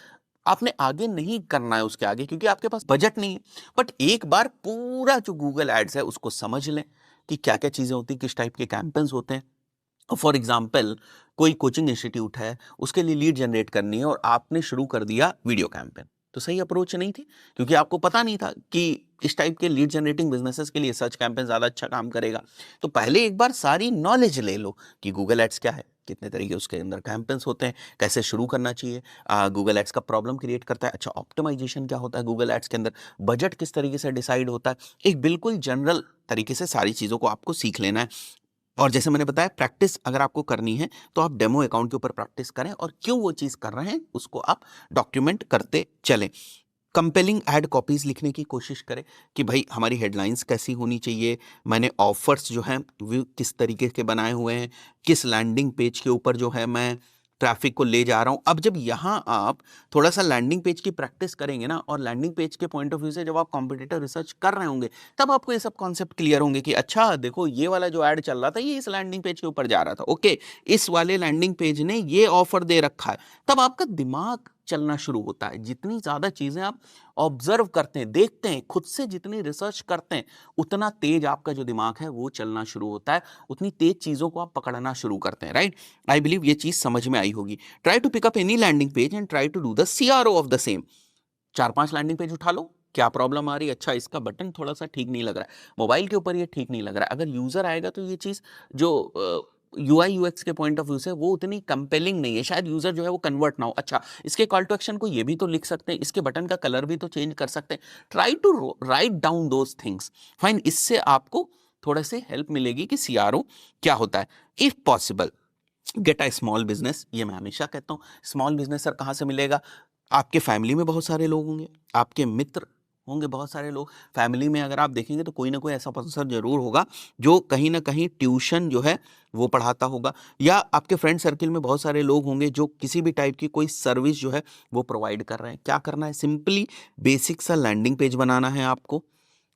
आपने आगे नहीं करना है उसके आगे क्योंकि आपके पास बजट नहीं है। बट एक बार पूरा जो गूगल एड्स है उसको समझ लें कि क्या क्या चीजें होती है, किस टाइप के कैंपेन्स होते हैं। फॉर एग्जाम्पल कोई कोचिंग इंस्टीट्यूट है, उसके लिए लीड जनरेट करनी है और आपने शुरू कर दिया वीडियो कैंपेन, तो सही अप्रोच नहीं थी, क्योंकि आपको पता नहीं था कि इस टाइप के लीड जनरेटिंग बिजनेसेस के लिए सर्च कैंपेन ज्यादा अच्छा काम करेगा। तो पहले एक बार सारी नॉलेज ले लो कि गूगल एड्स क्या है, कितने तरीके उसके अंदर कैंपेन्स होते हैं, कैसे शुरू करना चाहिए, गूगल एड्स का प्रॉब्लम क्रिएट करता है, अच्छा ऑप्टिमाइजेशन क्या होता है गूगल एड्स के अंदर, बजट किस तरीके से डिसाइड होता है, एक बिल्कुल जनरल तरीके से सारी चीज़ों को आपको सीख लेना है। और जैसे मैंने बताया, प्रैक्टिस अगर आपको करनी है तो आप डेमो अकाउंट के ऊपर प्रैक्टिस करें, और क्यों वो चीज़ कर रहे हैं उसको आप डॉक्यूमेंट करते चलें। कंपेलिंग एड कॉपीज लिखने की कोशिश करें कि भाई हमारी हेडलाइंस कैसी होनी चाहिए, मैंने ऑफर्स जो हैं वो किस तरीके के बनाए हुए हैं, किस लैंडिंग पेज के ऊपर जो है मैं ट्रैफिक को ले जा रहा हूं। अब जब यहाँ आप थोड़ा सा लैंडिंग पेज की प्रैक्टिस करेंगे ना, और लैंडिंग पेज के पॉइंट ऑफ व्यू से जब आप कॉम्पिटिटर रिसर्च कर रहे होंगे, तब आपको ये सब कॉन्सेप्ट क्लियर होंगे कि अच्छा देखो ये वाला जो ऐड चल रहा था ये इस लैंडिंग पेज के ऊपर जा रहा था, ओके इस वाले लैंडिंग पेज ने ये ऑफर दे रखा है। तब आपका दिमाग चलना शुरू होता है। जितनी ज्यादा चीजें आप ऑब्जर्व करते हैं, देखते हैं, खुद से जितनी रिसर्च करते हैं, उतना तेज आपका जो दिमाग है वो चलना शुरू होता है, उतनी तेज चीजों को आप पकड़ना शुरू करते हैं, राइट। आई बिलीव ये चीज समझ में आई होगी। Try to pick up any landing page and try to do the CRO of the same. 4-5 landing page उठा लो, क्या प्रॉब्लम आ रही है, अच्छा इसका बटन थोड़ा सा ठीक नहीं लग रहा है, मोबाइल के ऊपर ये ठीक नहीं लग रहा है। अगर यूजर आएगा तो ये चीज जो यूआई यूएक्स के पॉइंट ऑफ व्यू से वो उतनी कंपेलिंग नहीं है, शायद यूजर जो है वो कन्वर्ट ना हो। अच्छा इसके कॉल टू एक्शन को ये भी तो लिख सकते हैं, इसके बटन का कलर भी तो चेंज कर सकते हैं। Try to write down those things, fine. इससे आपको थोड़ा से हेल्प मिलेगी कि सीआरओ क्या होता है। If possible get a small business, ये मैं हमेशा कहता हूँ। स्मॉल बिजनेस सर कहाँ से मिलेगा? आपके फैमिली में बहुत सारे लोग होंगे, आपके मित्र होंगे बहुत सारे लोग, फैमिली में अगर आप देखेंगे तो कोई ना कोई ऐसा पर्सन जरूर होगा जो कहीं ना कहीं ट्यूशन जो है वो पढ़ाता होगा, या आपके फ्रेंड सर्किल में बहुत सारे लोग होंगे जो किसी भी टाइप की कोई सर्विस जो है वो प्रोवाइड कर रहे हैं। क्या करना है, सिंपली बेसिक सा लैंडिंग पेज बनाना है आपको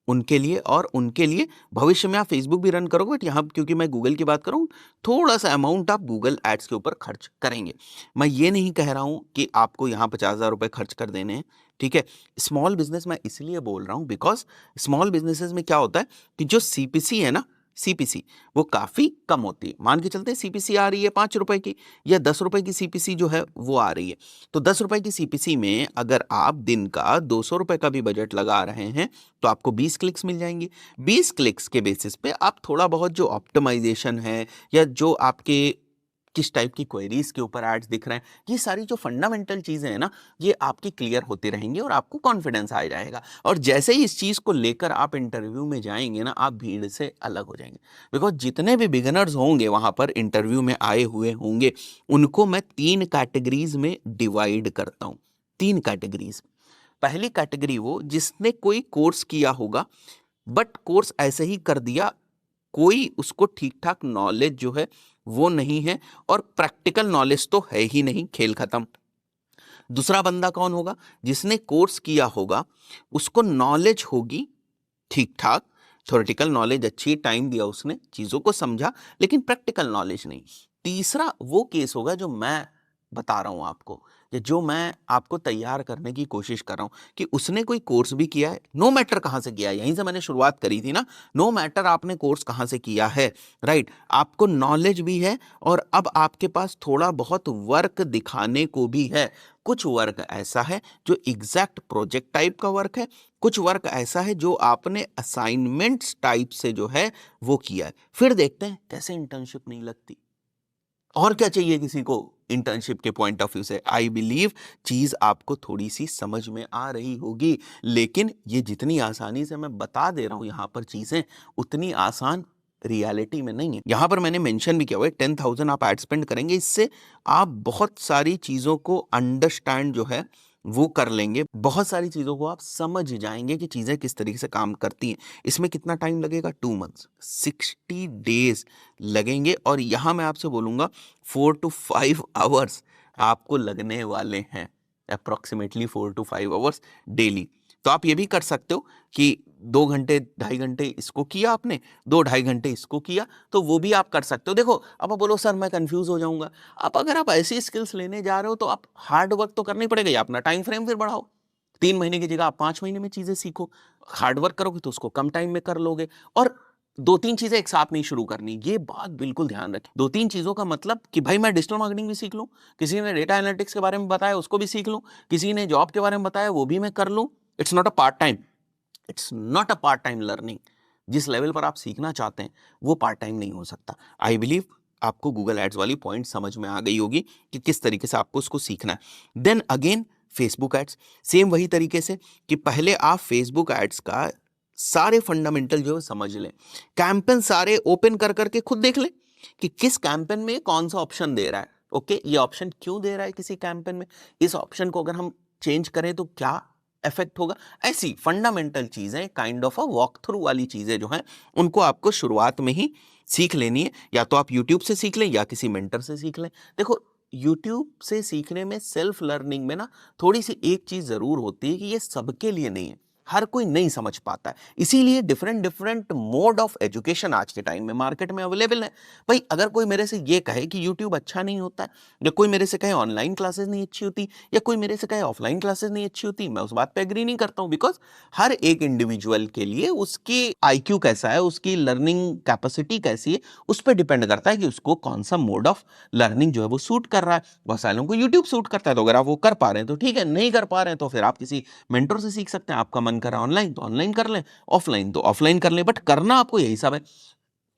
उनके लिए, और उनके लिए भविष्य में आप फेसबुक भी रन करोगे, बट यहाँ क्योंकि मैं गूगल की बात करूँ, थोड़ा सा अमाउंट आप गूगल एड्स के ऊपर खर्च करेंगे। मैं ये नहीं कह रहा हूँ कि आपको यहाँ 50,000 रुपये खर्च कर देने हैं, ठीक है। स्मॉल बिजनेस मैं इसलिए बोल रहा हूँ बिकॉज स्मॉल बिजनेसेस में क्या होता है कि जो सीपीसी है ना, सीपीसी वो काफी कम होती है। मान के चलते हैं सीपीसी आ रही है 5 रुपए की, या 10 रुपए की सीपीसी जो है वो आ रही है, तो 10 रुपए की सीपीसी में अगर आप दिन का 200 रुपए का भी बजट लगा रहे हैं तो आपको 20 क्लिक्स मिल जाएंगी। 20 क्लिक्स के बेसिस पे आप थोड़ा बहुत जो ऑप्टिमाइजेशन है, या जो आपके किस टाइप की क्वेरीज के ऊपर एड्स दिख रहे हैं, ये सारी जो फंडामेंटल चीजें हैं ना, ये आपकी क्लियर होती रहेंगी और आपको कॉन्फिडेंस आ जाएगा। और जैसे ही इस चीज को लेकर आप इंटरव्यू में जाएंगे ना, आप भीड़ से अलग हो जाएंगे। बिकॉज जितने भी बिगिनर्स होंगे वहां पर इंटरव्यू में आए हुए होंगे, उनको मैं 3 कैटेगरीज में डिवाइड करता हूं। 3 कैटेगरीज। पहली कैटेगरी वो जिसने कोई कोर्स किया होगा, बट कोर्स ऐसे ही कर दिया, कोई उसको ठीक ठाक नॉलेज जो है वो नहीं है, और प्रैक्टिकल नॉलेज तो है ही नहीं, खेल खत्म। दूसरा बंदा कौन होगा? जिसने कोर्स किया होगा, उसको नॉलेज होगी ठीक ठाक, थ्योरेटिकल नॉलेज अच्छी, टाइम दिया उसने, चीजों को समझा, लेकिन प्रैक्टिकल नॉलेज नहीं। तीसरा वो केस होगा जो मैं बता रहा हूं आपको, या जो मैं आपको तैयार करने की कोशिश कर रहा हूं, कि उसने कोई कोर्स भी किया है, नो मैटर कहां से किया है, यहीं से मैंने शुरुआत करी थी ना, नो मैटर आपने कोर्स कहां से किया है, राइट, आपको नॉलेज भी है, और अब आपके पास थोड़ा बहुत वर्क दिखाने को भी है। कुछ वर्क ऐसा है जो एग्जैक्ट प्रोजेक्ट टाइप का वर्क है, कुछ वर्क ऐसा है जो आपने असाइनमेंट्स टाइप से जो है वो किया है। फिर देखते हैं कैसे इंटर्नशिप नहीं लगती, और क्या चाहिए किसी को इंटर्नशिप के पॉइंट ऑफ व्यू से। आई बिलीव चीज आपको थोड़ी सी समझ में आ रही होगी, लेकिन ये जितनी आसानी से मैं बता दे रहा हूं यहां पर चीजें, उतनी आसान रियलिटी में नहीं है। यहां पर मैंने मेंशन भी किया हुआ है 10,000 आप एड स्पेंड करेंगे, इससे आप बहुत सारी चीजों को अंडरस्टैंड जो है वो कर लेंगे, बहुत सारी चीजों को आप समझ जाएंगे कि चीजें किस तरीके से काम करती हैं। इसमें कितना टाइम लगेगा? 2 मंथ्स, 60 डेज लगेंगे, और यहां मैं आपसे बोलूंगा 4 to 5 आवर्स आपको लगने वाले हैं, अप्रोक्सीमेटली 4 to 5 आवर्स डेली। तो आप ये भी कर सकते हो कि 2 घंटे 2.5 घंटे इसको किया आपने, 2-2.5 घंटे इसको किया, तो वो भी आप कर सकते हो। देखो अब आप बोलो सर मैं कंफ्यूज हो जाऊंगा, अब अगर आप ऐसी स्किल्स लेने जा रहे हो तो आप हार्ड वर्क तो करनी पड़ेगा, या अपना टाइम फ्रेम फिर बढ़ाओ, 3 महीने की जगह आप 5 महीने में चीजें सीखो। हार्ड वर्क करोगे तो उसको कम टाइम में कर लोगे, और 2-3 चीजें एक साथ नहीं शुरू करनी, ये बात बिल्कुल ध्यान रखें। 2-3 चीजों का मतलब कि भाई मैं डिजिटल मार्केटिंग भी सीख लूं, किसी ने डेटा एनालिटिक्स के बारे में बताया उसको भी सीख लूं, किसी ने जॉब के बारे में बताया वो भी मैं कर लूं। It's not a part time, it's not a part time learning. जिस लेवल पर आप सीखना चाहते हैं वो पार्ट टाइम नहीं हो सकता। आई बिलीव आपको गूगल एड्स वाली पॉइंट समझ में आ गई होगी कि किस तरीके से आपको उसको सीखना है। Then again Facebook ads, same वही तरीके से कि पहले आप फेसबुक एड्स का सारे फंडामेंटल जो है समझ लें, कैंपेन सारे ओपन कर करके खुद देख लें कि किस कैंपेन में कौन सा ऑप्शन दे रहा है। ओके, ये ऑप्शन क्यों दे रहा है किसी कैंपेन में, इस ऑप्शन को अगर हम चेंज करें तो क्या इफेक्ट होगा। ऐसी फंडामेंटल चीजें, kind of a walk through वाली चीजें जो हैं, उनको आपको शुरुआत में ही सीख लेनी है। या तो आप यूट्यूब से सीख लें या किसी मेंटर से सीख लें। देखो यूट्यूब से सीखने में, सेल्फ लर्निंग में ना, थोड़ी सी एक चीज जरूर होती है कि ये सबके लिए नहीं है, हर कोई नहीं समझ पाता है, इसीलिए different different mode of education आज के टाइम में मार्केट में अवेलेबल है। भाई अगर कोई मेरे से ये कहे कि यूट्यूब अच्छा नहीं होता है, या कोई मेरे से कहे ऑनलाइन क्लासेस नहीं अच्छी होती, या कोई मेरे से कहे ऑफलाइन क्लासेस नहीं अच्छी होती, मैं उस बात पे एग्री नहीं करता हूं। बिकॉज हर एक इंडिविजुअल के लिए उसकी आईक्यू कैसा है, उसकी लर्निंग कैपेसिटी कैसी है, उस पर डिपेंड करता है कि उसको कौन सा मोड ऑफ लर्निंग जो है वो सूट कर रहा है। बहुत सारे लोगों को यूट्यूब सूट करता है, तो अगर आप वो कर पा रहे हैं तो ठीक है, नहीं कर पा रहे हैं तो फिर आप किसी मेंटर से सीख सकते हैं। आपका मन कर रहा है ऑनलाइन तो ऑनलाइन कर लें, ऑफलाइन तो ऑफलाइन कर लें, बट करना आपको यही सब है।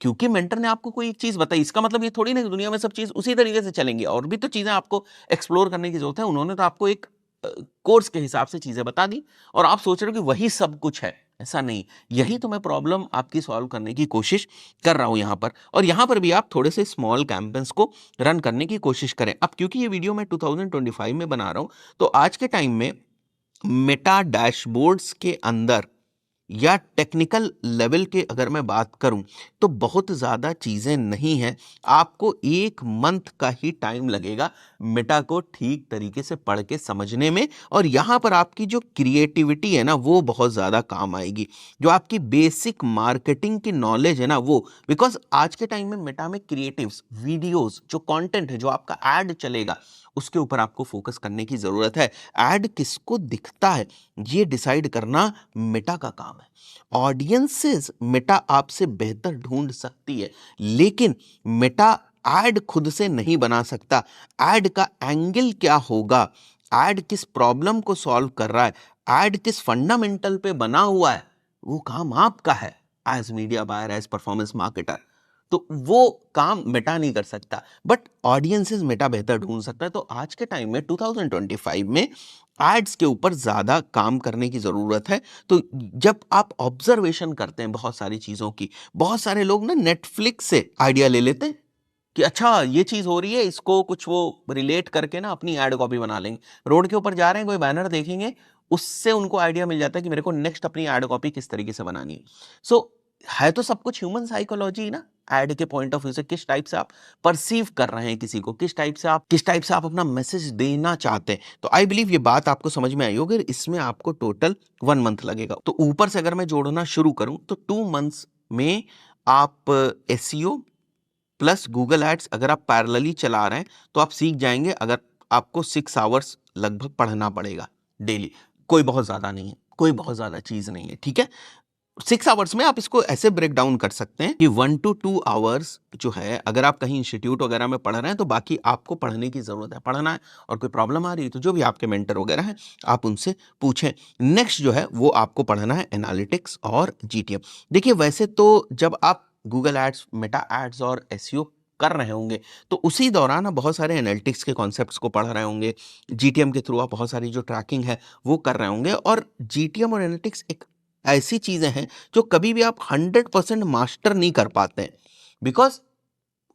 क्योंकि मेंटर ने आपको कोई एक चीज बताई, इसका मतलब ये थोड़ी ना कि दुनिया में सब चीज उसी तरीके से चलेंगी, और भी तो चीजें आपको एक्सप्लोर करने की जरूरत है। उन्होंने तो आपको एक कोर्स के हिसाब से चीजें बता दी, और आप सोच रहे हो कि वही सब कुछ है, ऐसा नहीं। यही तो मैं प्रॉब्लम आपकी सॉल्व करने की कोशिश कर रहा हूं यहां पर। और यहां पर भी आप थोड़े से स्मॉल कैंपेन्स को रन करने की कोशिश करें। अब क्योंकि ये वीडियो मैं 2025 में बना रहा हूं, तो आज के टाइम में मेटा डैशबोर्ड्स के अंदर या टेक्निकल लेवल के अगर मैं बात करूं, तो बहुत ज़्यादा चीज़ें नहीं हैं। आपको 1 मंथ का ही टाइम लगेगा मेटा को ठीक तरीके से पढ़ के समझने में, और यहाँ पर आपकी जो क्रिएटिविटी है ना, वो बहुत ज़्यादा काम आएगी। जो आपकी बेसिक मार्केटिंग की नॉलेज है ना वो, बिकॉज आज के टाइम में मेटा में क्रिएटिव्स, वीडियोस, जो कंटेंट है, जो आपका ऐड चलेगा, उसके ऊपर आपको फोकस करने की ज़रूरत है। ऐड किसको दिखता है ये डिसाइड करना मेटा का काम है। ऑडियंसेस मेटा आपसे बेहतर ढूंढ सकती है, लेकिन मेटा ऐड खुद से नहीं बना सकता। ऐड का एंगल क्या होगा, ऐड किस प्रॉब्लम को सॉल्व कर रहा है, ऐड किस फंडामेंटल पे बना हुआ है, वो काम आपका है as media buyer, as performance marketer. तो वो काम मेटा नहीं कर सकता, बट ऑडियंसेस मेटा बेहतर ढूंढ सकता है। तो आज के टाइम में 2025 में एड्स के ऊपर ज्यादा काम करने की जरूरत है। तो जब आप ऑब्जर्वेशन करते हैं बहुत सारी चीजों की, बहुत सारे लोग ना नेटफ्लिक्स से आइडिया ले लेते हैं कि अच्छा ये चीज हो रही है, इसको कुछ वो रिलेट करके ना अपनी एड कॉपी बना लेंगे। रोड के ऊपर जा रहे हैं, कोई बैनर देखेंगे, उससे उनको आइडिया मिल जाता है कि मेरे को नेक्स्ट अपनी एड कॉपी किस तरीके से बनानी है। सो है तो सब कुछ ह्यूमन साइकोलॉजी ना, एड के पॉइंट ऑफ व्यू से किस टाइप से आप परसीव कर रहे हैं किसी को, किस टाइप से आप अपना मैसेज देना चाहते हैं। तो आई बिलीव ये बात आपको समझ में आई होगी। इसमें आपको टोटल 1 मंथ लगेगा। तो ऊपर से अगर मैं जोड़ना शुरू करूं तो 2 मंथ्स में आप एसईओ प्लस गूगल एड्स अगर आप पैरेलली चला रहे हैं तो आप सीख जाएंगे। अगर आपको 6 आवर्स लगभग पढ़ना पड़ेगा डेली, कोई बहुत ज्यादा नहीं है, कोई बहुत ज्यादा चीज नहीं है, ठीक है। 6 आवर्स में आप इसको ऐसे ब्रेक डाउन कर सकते हैं कि 1 to 2 आवर्स जो है, अगर आप कहीं इंस्टीट्यूट वगैरह में पढ़ रहे हैं तो बाकी आपको पढ़ने की जरूरत है, पढ़ना है। और कोई प्रॉब्लम आ रही है तो जो भी आपके मेंटर वगैरह हैं आप उनसे पूछें। नेक्स्ट जो है वो आपको पढ़ना है एनालिटिक्स और जीटीएम। देखिए वैसे तो जब आप गूगल एड्स, मेटा एड्स और एसईओ कर रहे होंगे तो उसी दौरान आप बहुत सारे एनालिटिक्स के कॉन्सेप्ट्स को पढ़ रहे होंगे। जीटीएम के थ्रू आप बहुत सारी जो ट्रैकिंग है वो कर रहे होंगे। और जीटीएम और एनालिटिक्स एक ऐसी चीजें हैं जो कभी भी आप 100% मास्टर नहीं कर पाते हैं, because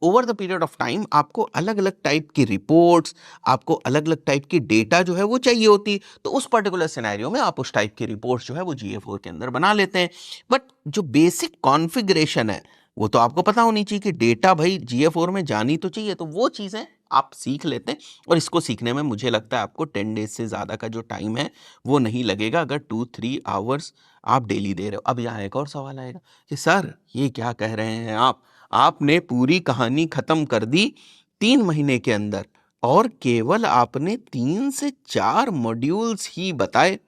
over the period of time आपको अलग अलग टाइप की रिपोर्ट्स, आपको अलग अलग टाइप की डेटा जो है वो चाहिए होती है। तो उस पर्टिकुलर सिनेरियो में आप उस टाइप की रिपोर्ट्स जो है वो GA4 के अंदर बना लेते हैं। बट जो बेसिक कॉन्फ़िगरेशन है वो तो आपको पता होनी चाहिए कि डेटा भाई GA4 में जानी तो चाहिए। तो वो चीज़ें आप सीख लेते हैं। और इसको सीखने में मुझे लगता है आपको 10 डेज से ज़्यादा का जो टाइम है वो नहीं लगेगा, अगर 2-3 आवर्स आप डेली दे रहे हो। अब यहाँ एक और सवाल आएगा कि सर ये क्या कह रहे हैं आप, आपने पूरी कहानी खत्म कर दी 3 महीने के अंदर और केवल आपने 3 से 4 मॉड्यूल्स ही बताए,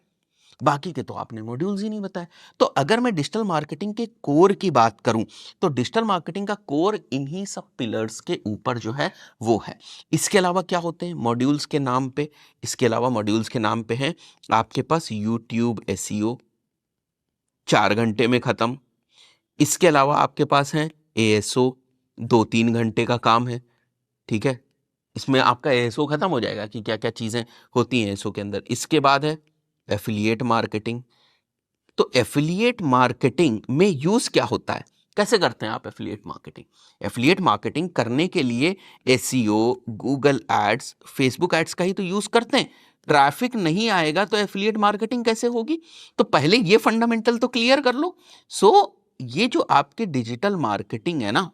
बाकी के तो आपने मॉड्यूल्स ही नहीं बताए। तो अगर मैं डिजिटल मार्केटिंग के कोर की बात करूं तो डिजिटल मार्केटिंग का कोर इन्हीं सब पिलर्स के ऊपर जो है वो है। इसके अलावा क्या होते हैं मॉड्यूल्स के नाम पे? इसके अलावा मॉड्यूल्स के नाम पे है आपके पास यूट्यूब एसईओ, 4 घंटे में खत्म। इसके अलावा आपके पास है एएसओ, 2-3 घंटे का काम है, ठीक है। इसमें आपका एएसओ खत्म हो जाएगा कि क्या क्या चीजें होती हैं एएसओ के अंदर। इसके बाद है एफिलिएट मार्केटिंग। तो एफिलिएट मार्केटिंग में यूज क्या होता है, कैसे करते हैं आप एफिलिएट मार्केटिंग? एफिलिएट मार्केटिंग करने के लिए SEO, Google ads, Facebook ads का ही तो यूज करते हैं। ट्रैफिक नहीं आएगा तो एफिलिएट मार्केटिंग कैसे होगी? तो पहले ये फंडामेंटल तो क्लियर कर लो। सो ये जो आपके डिजिटल मार्केटिंग है ना,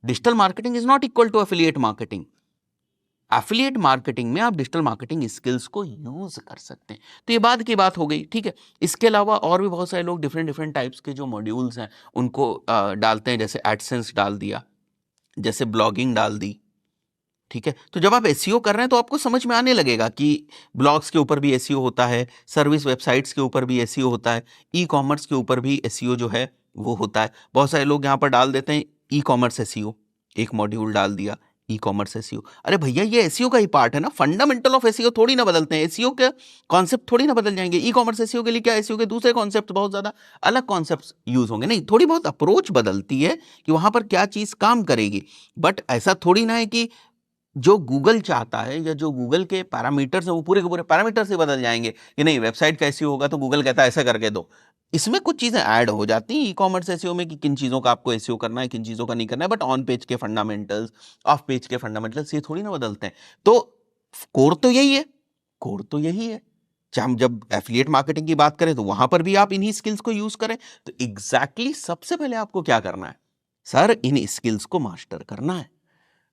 digital marketing is not equal to affiliate marketing. Affiliate marketing में आप डिजिटल मार्केटिंग स्किल्स को यूज कर सकते हैं। तो ये बात की बात हो गई, ठीक है। इसके अलावा और भी बहुत सारे लोग डिफरेंट डिफरेंट टाइप्स के जो मॉड्यूल्स हैं उनको डालते हैं, जैसे एडसेंस डाल दिया, जैसे ब्लॉगिंग डाल दी, ठीक है। तो जब आप एसईओ कर रहे हैं तो आपको समझ में आने लगेगा कि ब्लॉग्स के ऊपर भी एसईओ होता है, सर्विस वेबसाइट्स के ऊपर भी एसईओ होता है, ई कॉमर्स के ऊपर भी एसईओ जो है वो होता है। बहुत सारे लोग यहाँ पर डाल देते हैं ई कॉमर्स एसईओ, एक मॉड्यूल डाल दिया ई कॉमर्स एसईओ। अरे भैया ये एसईओ का ही पार्ट है ना, फंडामेंटल ऑफ एसईओ थोड़ी ना बदलते हैं, एसईओ के कॉन्सेप्ट थोड़ी ना बदल जाएंगे। ई कॉमर्स एसईओ के लिए क्या एसईओ के दूसरे कॉन्सेप्ट बहुत ज्यादा अलग कॉन्सेप्ट यूज होंगे? नहीं, थोड़ी बहुत अप्रोच बदलती है कि वहां पर क्या चीज काम करेगी। बट ऐसा थोड़ी ना है कि जो गूगल चाहता है या जो गूगल के पैरामीटर्स है वो पूरे के पूरे पैरामीटर्स ही बदल जाएंगे कि नहीं वेबसाइट का एसईओ होगा तो गूगल कहता है ऐसा करके दो। इसमें कुछ चीजें ऐड हो जाती हैं ई कॉमर्स एसईओ में कि किन चीजों का आपको एसईओ करना है, किन चीजों का नहीं करना है। बट ऑन पेज के फंडामेंटल्स, ऑफ पेज के फंडामेंटल्स ये थोड़ी ना बदलते हैं। तो कोर तो यही है, कोर तो यही है। चाहे हम जब एफिलिएट मार्केटिंग की बात करें तो वहां पर भी आप इन्हीं स्किल्स को यूज करें। तो एग्जैक्टली सबसे पहले आपको क्या करना है सर, इन स्किल्स को मास्टर करना है।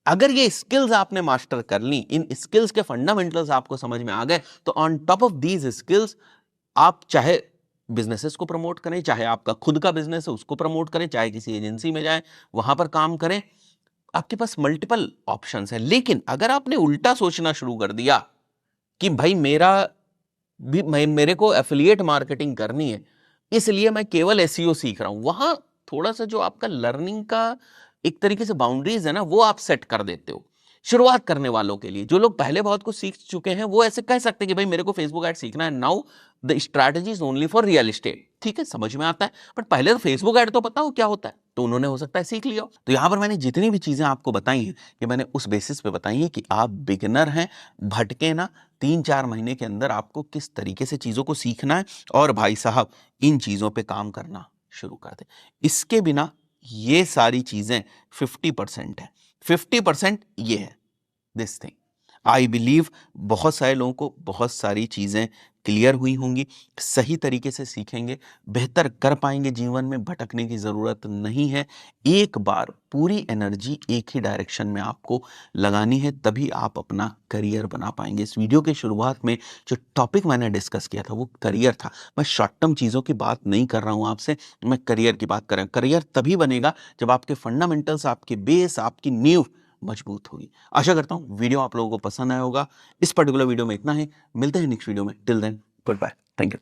अगर ये स्किल्स आपने मास्टर कर ली, इन स्किल्स के फंडामेंटल्स आपको समझ में आ गए, तो on top of these skills आप चाहे बिजनेसेस को प्रमोट करें, चाहे आपका खुद का बिजनेस है उसको प्रमोट करें, चाहे किसी एजेंसी में जाएं वहां पर काम करें, आपके पास मल्टीपल ऑप्शंस हैं। लेकिन अगर आपने उल्टा सोचना शुरू कर दिया कि भाई मेरे को एफिलिएट मार्केटिंग करनी है इसलिए मैं केवल एसईओ सीख रहा हूं, वहां थोड़ा सा जो आपका लर्निंग का एक तरीके से बाउंड्रीज है ना वो आप सेट कर देते हो। शुरुआत करने वालों के लिए, जो लोग पहले बहुत कुछ सीख चुके हैं वो ऐसे कह सकते हैं कि भाई मेरे को फेसबुक ऐड सीखना है, now the strategy is only for real estate. ठीक है, समझ में आता है, बट पहले तो फेसबुक ऐड तो पता हो क्या होता है, तो उन्होंने हो सकता है सीख लिया हो। तो यहाँ पर मैंने जितनी भी चीजें आपको बताई हैं, ये मैंने उस बेसिस पे बताई हैं कि आप बिगिनर हैं, भटके ना, 3-4 महीने के अंदर आपको किस तरीके से चीजों को सीखना है और भाई साहब इन चीजों पे काम करना शुरू कर दें। इसके बिना ये सारी चीजें 50% है, 50% ये है दिस थिंग। आई बिलीव बहुत सारे लोगों को बहुत सारी चीज़ें क्लियर हुई होंगी, सही तरीके से सीखेंगे, बेहतर कर पाएंगे, जीवन में भटकने की ज़रूरत नहीं है। एक बार पूरी एनर्जी एक ही डायरेक्शन में आपको लगानी है, तभी आप अपना करियर बना पाएंगे। इस वीडियो के शुरुआत में जो टॉपिक मैंने डिस्कस किया था वो करियर था। मैं शॉर्ट टर्म चीज़ों की बात नहीं कर रहा हूँ आपसे, मैं करियर की बात कर रहा हूँ। करियर तभी बनेगा जब आपके फंडामेंटल्स, आपके बेस, आपकी नींव मजबूत होगी। आशा करता हूँ वीडियो आप लोगों को पसंद आया होगा। इस पर्टिकुलर वीडियो में इतना ही, मिलते हैं नेक्स्ट वीडियो में। Till then goodbye, thank you.